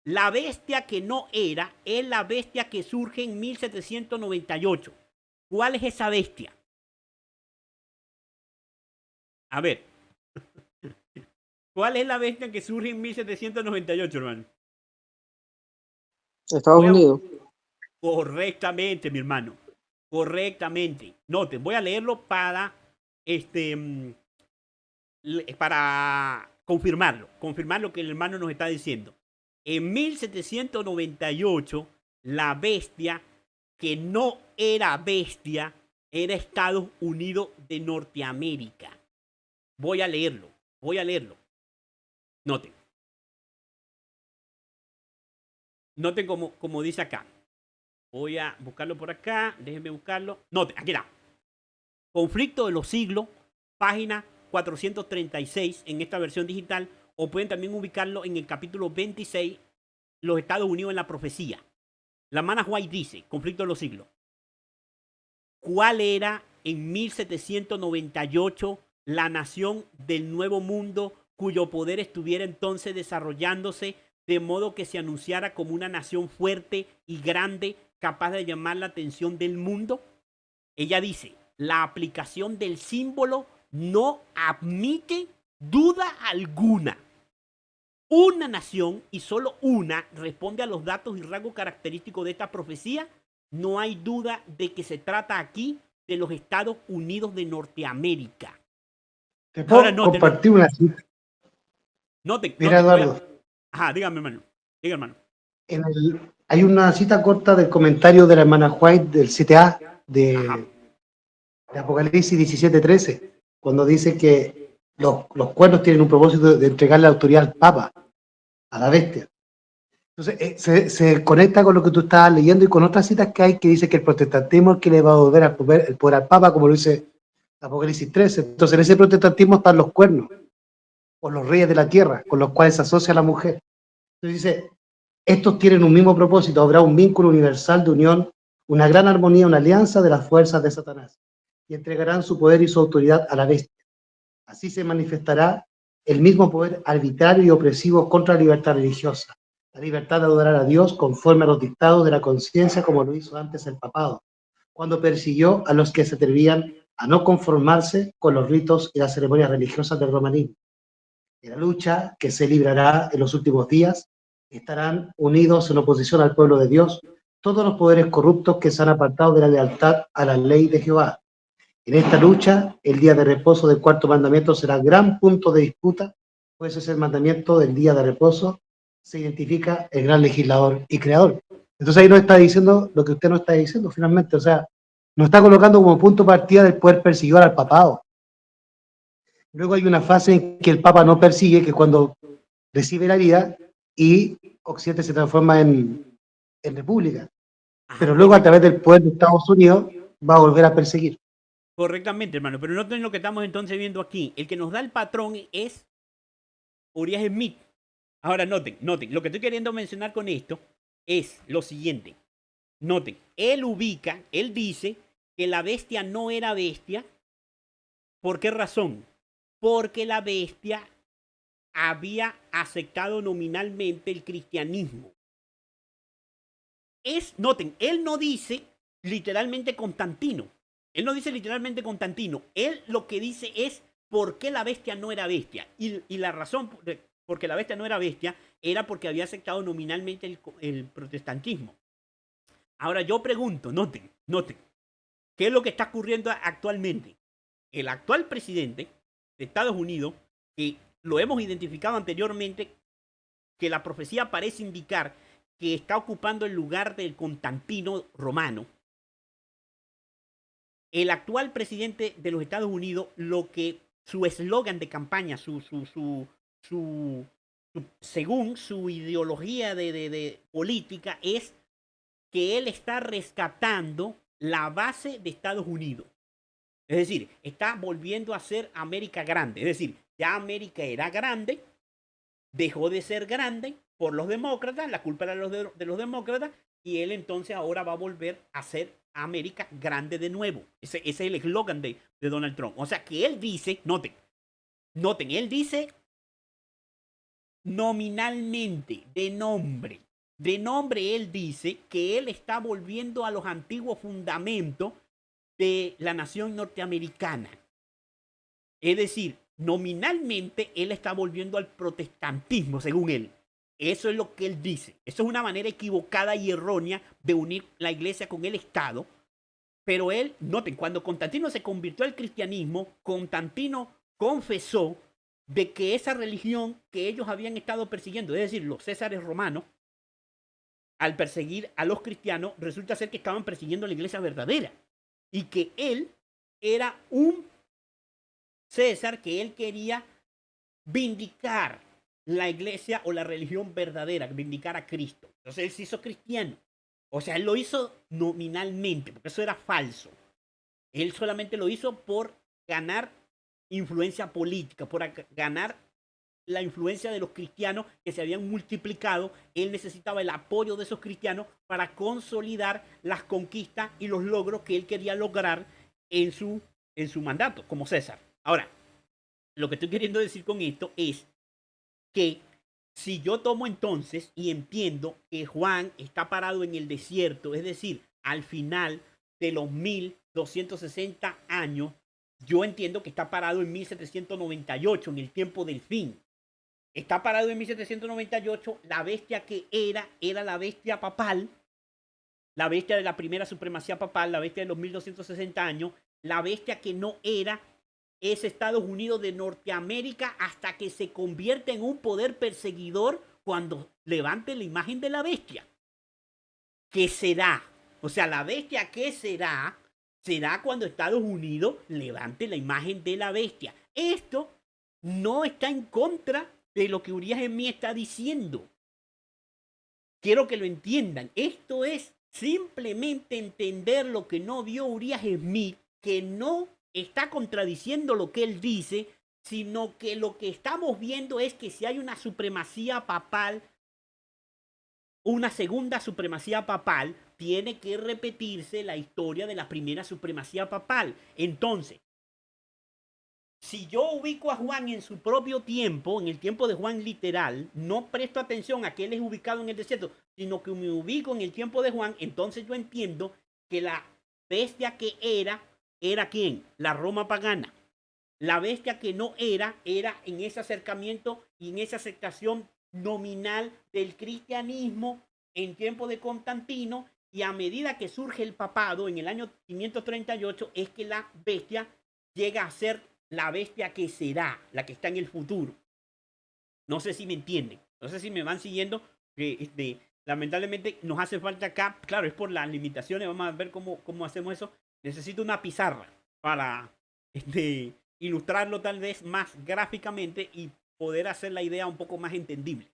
La bestia que no era es la bestia que surge en 1798. ¿Cuál es esa bestia? A ver. ¿Cuál es la bestia que surge en 1798, hermano? Estados Unidos. Correctamente, mi hermano. Correctamente. Noten, voy a leerlo para confirmar lo que el hermano nos está diciendo. En 1798, la bestia que no era bestia era Estados Unidos de Norteamérica. Voy a leerlo. Noten. Noten como dice acá. Voy a buscarlo por acá. Déjenme buscarlo. Noten, aquí está. Conflicto de los siglos, página 436 en esta versión digital. O pueden también ubicarlo en el capítulo 26, los Estados Unidos en la profecía. La hermana White dice, conflicto de los siglos. ¿Cuál era en 1798 la nación del Nuevo Mundo cuyo poder estuviera entonces desarrollándose de modo que se anunciara como una nación fuerte y grande capaz de llamar la atención del mundo? Ella dice, la aplicación del símbolo no admite duda alguna. Una nación, y solo una, responde a los datos y rasgos característicos de esta profecía. No hay duda de que se trata aquí de los Estados Unidos de Norteamérica. Te puedo Ahora, noten, compartir una cita. Mira, Eduardo, Ajá, dígame, hermano. Diga, hermano. hay una cita corta del comentario de la hermana White del CTA de Apocalipsis 17:13, cuando dice que los cuernos tienen un propósito de entregar la autoridad al Papa, a la bestia. Entonces, se conecta con lo que tú estabas leyendo y con otras citas que hay que dice que el protestantismo es el que le va a volver el poder al Papa, como lo dice Apocalipsis 13. Entonces, en ese protestantismo están los cuernos, o los reyes de la tierra, con los cuales se asocia la mujer. Entonces dice, estos tienen un mismo propósito, habrá un vínculo universal de unión, una gran armonía, una alianza de las fuerzas de Satanás, y entregarán su poder y su autoridad a la bestia. Así se manifestará el mismo poder arbitrario y opresivo contra la libertad religiosa, la libertad de adorar a Dios conforme a los dictados de la conciencia, como lo hizo antes el papado, cuando persiguió a los que se atrevían a no conformarse con los ritos y las ceremonias religiosas del romanismo. En la lucha que se librará en los últimos días, estarán unidos en oposición al pueblo de Dios todos los poderes corruptos que se han apartado de la lealtad a la ley de Jehová. En esta lucha, el día de reposo del cuarto mandamiento será gran punto de disputa, pues es el mandamiento del día de reposo, se identifica el gran legislador y creador. Entonces ahí nos está diciendo lo que usted nos está diciendo finalmente, o sea, nos está colocando como punto de partida del poder perseguidor al papado. Luego hay una fase en que el Papa no persigue, que es cuando recibe la vida y Occidente se transforma en república. Pero luego a través del poder de Estados Unidos va a volver a perseguir. Correctamente, hermano. Pero noten lo que estamos entonces viendo aquí. El que nos da el patrón es Uriah Smith. Ahora noten. Lo que estoy queriendo mencionar con esto es lo siguiente. Noten, él dice que la bestia no era bestia. ¿Por qué razón? Porque la bestia había aceptado nominalmente el cristianismo. Noten, él no dice literalmente Constantino. Él lo que dice es por qué la bestia no era bestia. Y la razón porque la bestia no era bestia, era porque había aceptado nominalmente el protestantismo. Ahora yo pregunto, noten, ¿qué es lo que está ocurriendo actualmente? El actual presidente de Estados Unidos, que lo hemos identificado anteriormente, que la profecía parece indicar que está ocupando el lugar del Constantino romano. El actual presidente de los Estados Unidos, su eslogan de campaña, según su ideología de política, es que él está rescatando la base de Estados Unidos. Es decir, está volviendo a ser América grande. Es decir, ya América era grande, dejó de ser grande por los demócratas, la culpa era de los demócratas, y él entonces ahora va a volver a ser América grande de nuevo. Ese es el eslogan de Donald Trump. O sea que él dice, noten, él dice nominalmente, de nombre él dice que él está volviendo a los antiguos fundamentos de la nación norteamericana. Es decir, nominalmente él está volviendo al protestantismo, según él. Eso es lo que él dice. Eso es una manera equivocada y errónea de unir la iglesia con el Estado. Pero él, noten, cuando Constantino se convirtió al cristianismo, Constantino confesó de que esa religión que ellos habían estado persiguiendo, es decir, los césares romanos, al perseguir a los cristianos, resulta ser que estaban persiguiendo a la iglesia verdadera. Y que él era un César que él quería vindicar la iglesia o la religión verdadera, vindicar a Cristo. Entonces él se hizo cristiano. O sea, él lo hizo nominalmente, porque eso era falso. Él solamente lo hizo por ganar influencia política, por ganar la influencia de los cristianos que se habían multiplicado. Él necesitaba el apoyo de esos cristianos para consolidar las conquistas y los logros que él quería lograr en su mandato como César. Ahora, lo que estoy queriendo decir con esto es que si yo tomo entonces y entiendo que Juan está parado en el desierto, es decir, al final de los 1260 años, yo entiendo que está parado en 1798, en el tiempo del fin. Está parado en 1798, la bestia que era la bestia papal, la bestia de la primera supremacía papal, la bestia de los 1260 años, la bestia que no era es Estados Unidos de Norteamérica hasta que se convierte en un poder perseguidor cuando levante la imagen de la bestia. ¿Qué será? O sea, la bestia que será cuando Estados Unidos levante la imagen de la bestia. Esto no está en contra de lo que Urias Smith está diciendo. Quiero que lo entiendan. Esto es simplemente entender lo que no vio Urias Smith, que no está contradiciendo lo que él dice, sino que lo que estamos viendo es que si hay una supremacía papal, una segunda supremacía papal, tiene que repetirse la historia de la primera supremacía papal. Entonces, si yo ubico a Juan en su propio tiempo, en el tiempo de Juan literal, no presto atención a que él es ubicado en el desierto, sino que me ubico en el tiempo de Juan, entonces yo entiendo que la bestia que era ¿quién? La Roma pagana. La bestia que no era en ese acercamiento y en esa aceptación nominal del cristianismo en tiempo de Constantino, y a medida que surge el papado en el año 538 es que la bestia llega a ser la bestia que será, la que está en el futuro. No sé si me entienden, no sé si me van siguiendo. Lamentablemente nos hace falta acá, claro, es por las limitaciones, vamos a ver cómo hacemos eso. Necesito una pizarra para ilustrarlo tal vez más gráficamente y poder hacer la idea un poco más entendible.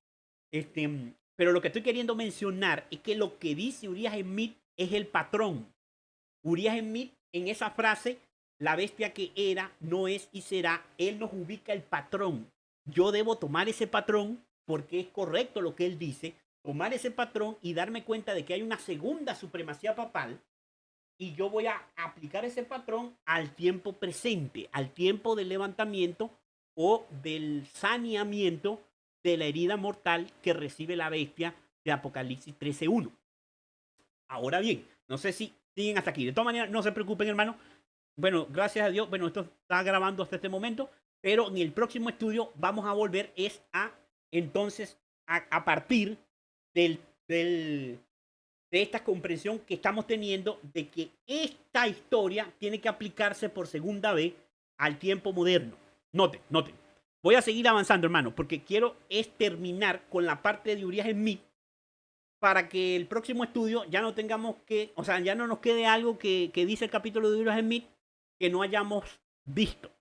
Pero lo que estoy queriendo mencionar es que lo que dice Urias Smith es el patrón. Urias Smith, en esa frase, la bestia que era, no es y será, él nos ubica el patrón. Yo debo tomar ese patrón porque es correcto lo que él dice, tomar ese patrón y darme cuenta de que hay una segunda supremacía papal, y yo voy a aplicar ese patrón al tiempo presente, al tiempo del levantamiento o del saneamiento de la herida mortal que recibe la bestia de Apocalipsis 13:1. Ahora bien, no sé si siguen hasta aquí. De todas maneras, no se preocupen, hermano. Bueno, gracias a Dios, bueno, esto está grabando hasta este momento, pero en el próximo estudio vamos a volver a entonces a partir del, del, de esta comprensión que estamos teniendo de que esta historia tiene que aplicarse por segunda vez al tiempo moderno. Noten, noten. Voy a seguir avanzando, hermano, porque quiero es terminar con la parte de Uriah Smith para que el próximo estudio ya no tengamos que, o sea, ya no nos quede algo que dice el capítulo de Uriah Smith que no hayamos visto.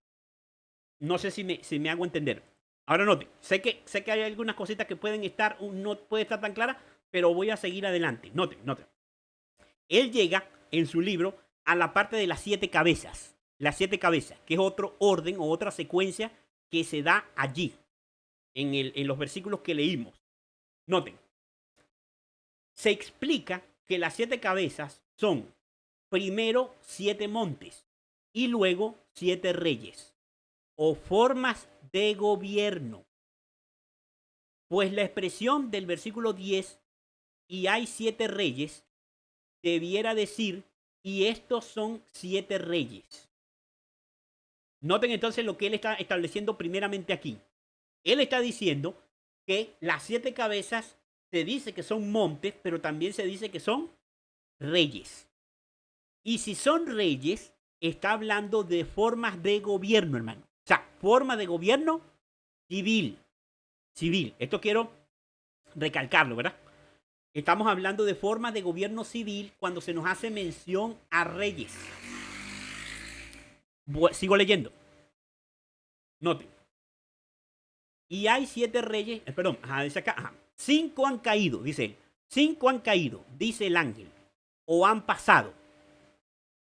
No sé si me hago entender. Ahora noten, sé que hay algunas cositas que pueden estar, no puede estar tan clara, pero voy a seguir adelante. Noten, noten. Él llega en su libro a la parte de las 7 cabezas. Las 7 cabezas, que es otro orden o otra secuencia que se da allí, en los versículos que leímos. Noten, se explica que las 7 cabezas son primero 7 montes y luego 7 reyes o formas de gobierno. Pues la expresión del versículo 10, y hay 7 reyes, debiera decir, y estos son 7 reyes. Noten entonces lo que él está estableciendo primeramente aquí. Él está diciendo que las 7 cabezas se dice que son montes, pero también se dice que son reyes. Y si son reyes, está hablando de formas de gobierno, hermano. O sea, forma de gobierno civil. Civil. Esto quiero recalcarlo, ¿verdad? Estamos hablando de forma de gobierno civil cuando se nos hace mención a reyes. Sigo leyendo. Noten. Y hay 7 reyes, perdón, dice acá, 5 han caído, dice él. 5 han caído, dice el ángel, o han pasado.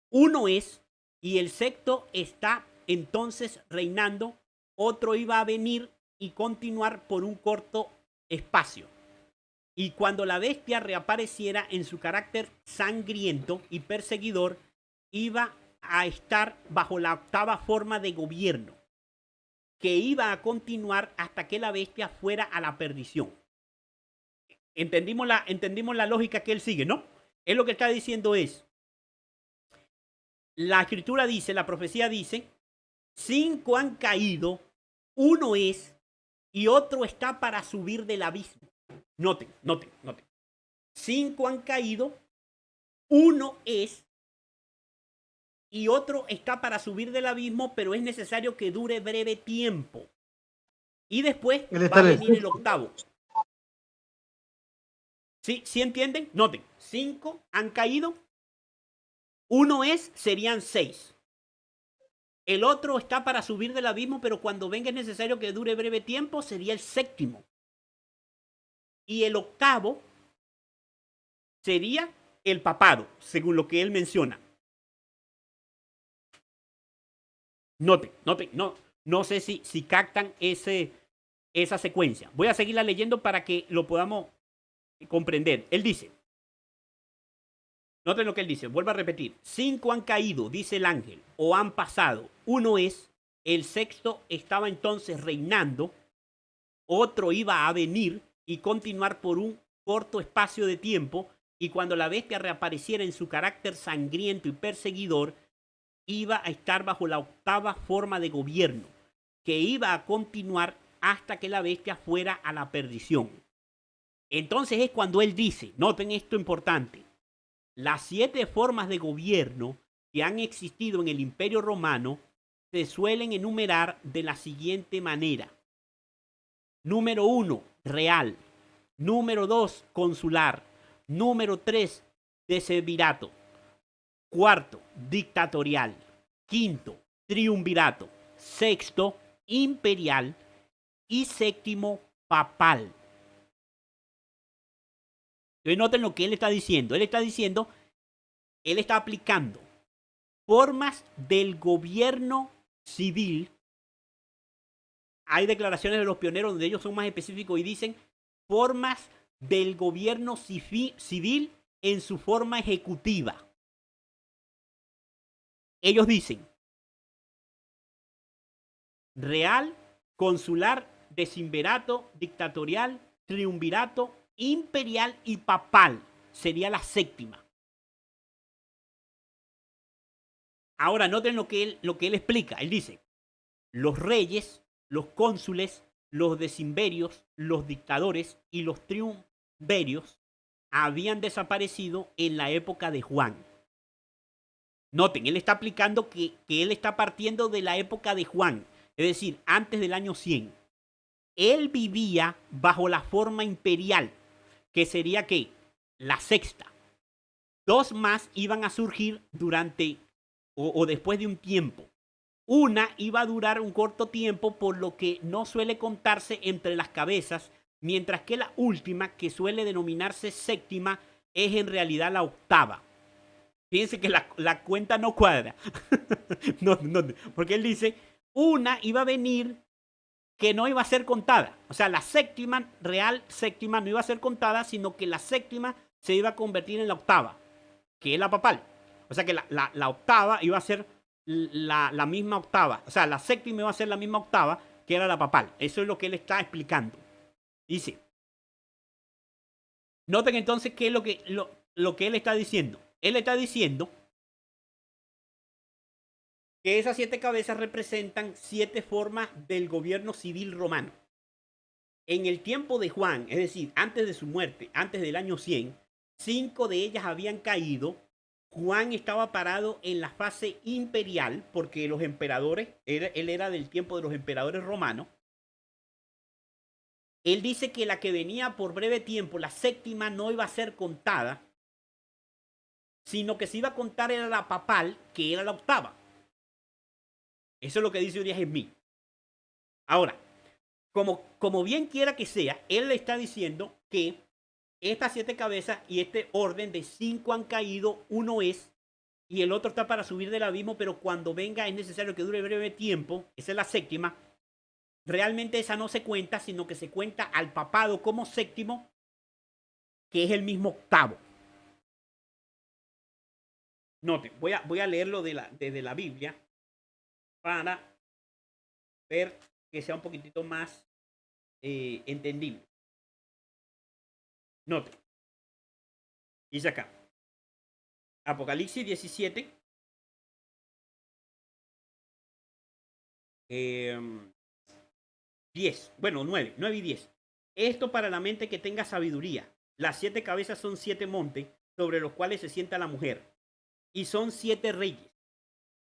Uno es, y el sexto está entonces reinando. Otro iba a venir y continuar por un corto espacio. Y cuando la bestia reapareciera en su carácter sangriento y perseguidor, iba a estar bajo la octava forma de gobierno, que iba a continuar hasta que la bestia fuera a la perdición. Entendimos la lógica que él sigue, ¿no? Él lo que está diciendo es, la escritura dice, la profecía dice, 5 han caído, uno es, y otro está para subir del abismo. Noten, noten, noten. 5 han caído, uno es, y otro está para subir del abismo, pero es necesario que dure breve tiempo. Y después va a venir el octavo. ¿Sí? ¿Sí entienden? Noten, 5 han caído, uno es, serían 6. El otro está para subir del abismo, pero cuando venga es necesario que dure breve tiempo, sería el séptimo. Y el octavo sería el papado, según lo que él menciona. Noten, noten, no sé si captan esa secuencia. Voy a seguirla leyendo para que lo podamos comprender. Él dice, noten lo que él dice, vuelvo a repetir. 5 han caído, dice el ángel, o han pasado. Uno es, el sexto estaba entonces reinando, otro iba a venir y continuar por un corto espacio de tiempo, y cuando la bestia reapareciera en su carácter sangriento y perseguidor, iba a estar bajo la octava forma de gobierno, que iba a continuar hasta que la bestia fuera a la perdición. Entonces es cuando él dice, noten esto importante, las 7 formas de gobierno que han existido en el Imperio Romano se suelen enumerar de la siguiente manera. Número 1, real. Número 2, consular. Número 3, decemvirato. Cuarto, dictatorial. Quinto, triunvirato. Sexto, imperial. Y séptimo, papal. Entonces noten lo que él está diciendo. Él está aplicando formas del gobierno civil. Hay declaraciones de los pioneros donde ellos son más específicos y dicen formas del gobierno civil en su forma ejecutiva. Ellos dicen real, consular, decemvirato, dictatorial, triunvirato, imperial y papal. Sería la séptima. Ahora noten lo que él explica. Él dice, los reyes, los cónsules, los decemvirios, los dictadores y los triunvirios habían desaparecido en la época de Juan. Noten, él está aplicando que él está partiendo de la época de Juan, es decir, antes del año 100. Él vivía bajo la forma imperial, que sería ¿qué? La sexta. Dos más iban a surgir durante o después de un tiempo. Una iba a durar un corto tiempo, por lo que no suele contarse entre las cabezas, mientras que la última, que suele denominarse séptima, es en realidad la octava. Fíjense que la cuenta no cuadra. no, porque él dice, una iba a venir que no iba a ser contada. O sea, la séptima, real séptima, no iba a ser contada, sino que la séptima se iba a convertir en la octava, que es la papal. O sea que la octava iba a ser la misma octava. O sea, la séptima iba a ser la misma octava que era la papal. Eso es lo que él está explicando. Dice, noten entonces qué es lo que él está diciendo. Él está diciendo que esas 7 cabezas representan 7 formas del gobierno civil romano. En el tiempo de Juan, es decir, antes de su muerte, antes del año 100, 5 de ellas habían caído. Juan estaba parado en la fase imperial, porque los emperadores, él era del tiempo de los emperadores romanos. Él dice que la que venía por breve tiempo, la séptima, no iba a ser contada, sino que se iba a contar era la papal, que era la octava. Eso es lo que dice Uriah Smith. Ahora, como bien quiera que sea, él le está diciendo que estas 7 cabezas y este orden de 5 han caído, uno es, y el otro está para subir del abismo, pero cuando venga es necesario que dure breve tiempo. Esa es la séptima. Realmente esa no se cuenta, sino que se cuenta al papado como séptimo, que es el mismo octavo. Noten, voy a leerlo desde la Biblia para ver que sea un poquitito más entendible. Noten. Dice acá. Apocalipsis 17. 10. Bueno, 9 y 10. Esto para la mente que tenga sabiduría. Las 7 cabezas son 7 montes sobre los cuales se sienta la mujer. Y son 7 reyes.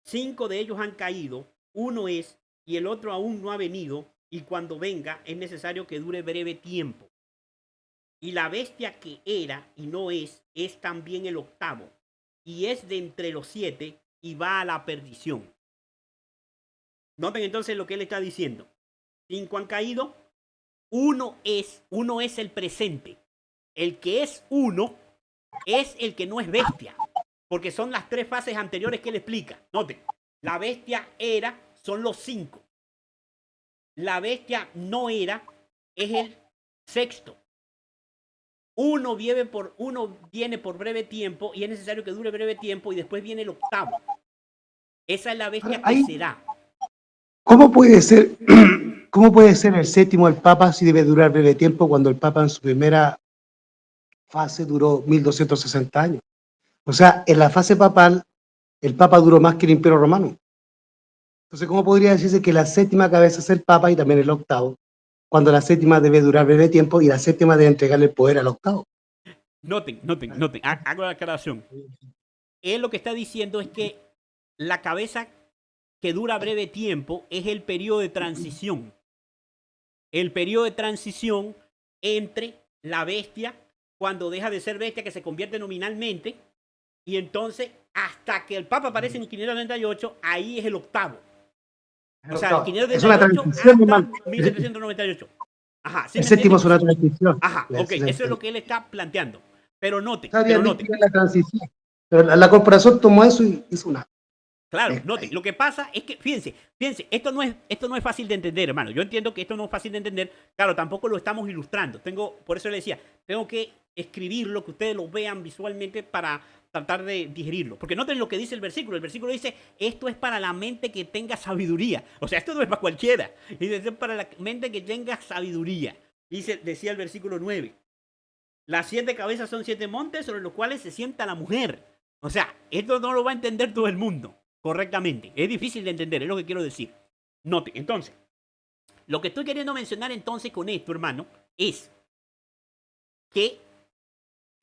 5 de ellos han caído. Uno es y el otro aún no ha venido. Y cuando venga es necesario que dure breve tiempo. Y la bestia que era y no es también el octavo. Y es de entre los 7 y va a la perdición. Noten entonces lo que él está diciendo. 5 han caído. Uno es el presente. El que es uno es el que no es bestia. Porque son las 3 fases anteriores que él explica. Noten, la bestia era, son los 5. La bestia no era, es el sexto. Uno viene por breve tiempo y es necesario que dure breve tiempo y después viene el octavo. Esa es la bestia que será. ¿Cómo puede ser el séptimo el Papa si debe durar breve tiempo cuando el Papa en su primera fase duró 1260 años? O sea, en la fase papal, el Papa duró más que el Imperio Romano. Entonces, ¿cómo podría decirse que la séptima cabeza es el Papa y también el octavo, cuando la séptima debe durar breve tiempo y la séptima debe entregarle el poder al octavo? Noten. Hago la aclaración. Él lo que está diciendo es que la cabeza que dura breve tiempo es el periodo de transición. El periodo de transición entre la bestia, cuando deja de ser bestia, que se convierte nominalmente, y entonces hasta que el Papa aparece en 598, ahí es el octavo. O sea, el 598 hasta 1798. Ajá, ¿sí? El séptimo es una transición. Ajá, ok, eso es lo que él está planteando. Pero noten. La transición. Pero la corporación tomó eso y hizo una. Claro, noten, lo que pasa es que, fíjense, esto no es fácil de entender, hermano. Yo entiendo que esto no es fácil de entender. Claro, tampoco lo estamos ilustrando. Por eso le decía, tengo que escribirlo, que ustedes lo vean visualmente para tratar de digerirlo. Porque noten lo que dice el versículo. El versículo dice, esto es para la mente que tenga sabiduría. O sea, esto no es para cualquiera. Dice, esto es para la mente que tenga sabiduría. Decía el versículo 9. Las 7 cabezas son 7 montes sobre los cuales se sienta la mujer. O sea, esto no lo va a entender todo el mundo correctamente. Es difícil de entender, es lo que quiero decir. Note, entonces, Lo que estoy queriendo mencionar entonces con esto, hermano, es que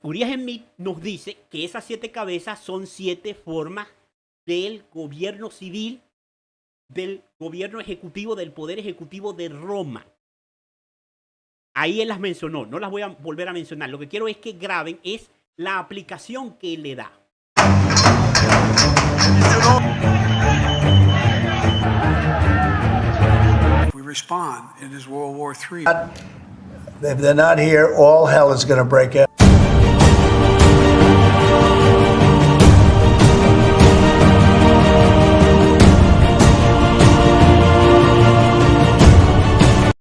Uriah Smith nos dice que esas 7 cabezas son 7 formas del gobierno civil, del gobierno ejecutivo, del poder ejecutivo de Roma. Ahí él las mencionó, no las voy a volver a mencionar. Lo que quiero es que graben es la aplicación que él le da. If we respond, it is World War III. If they're not here, all hell is going to break out.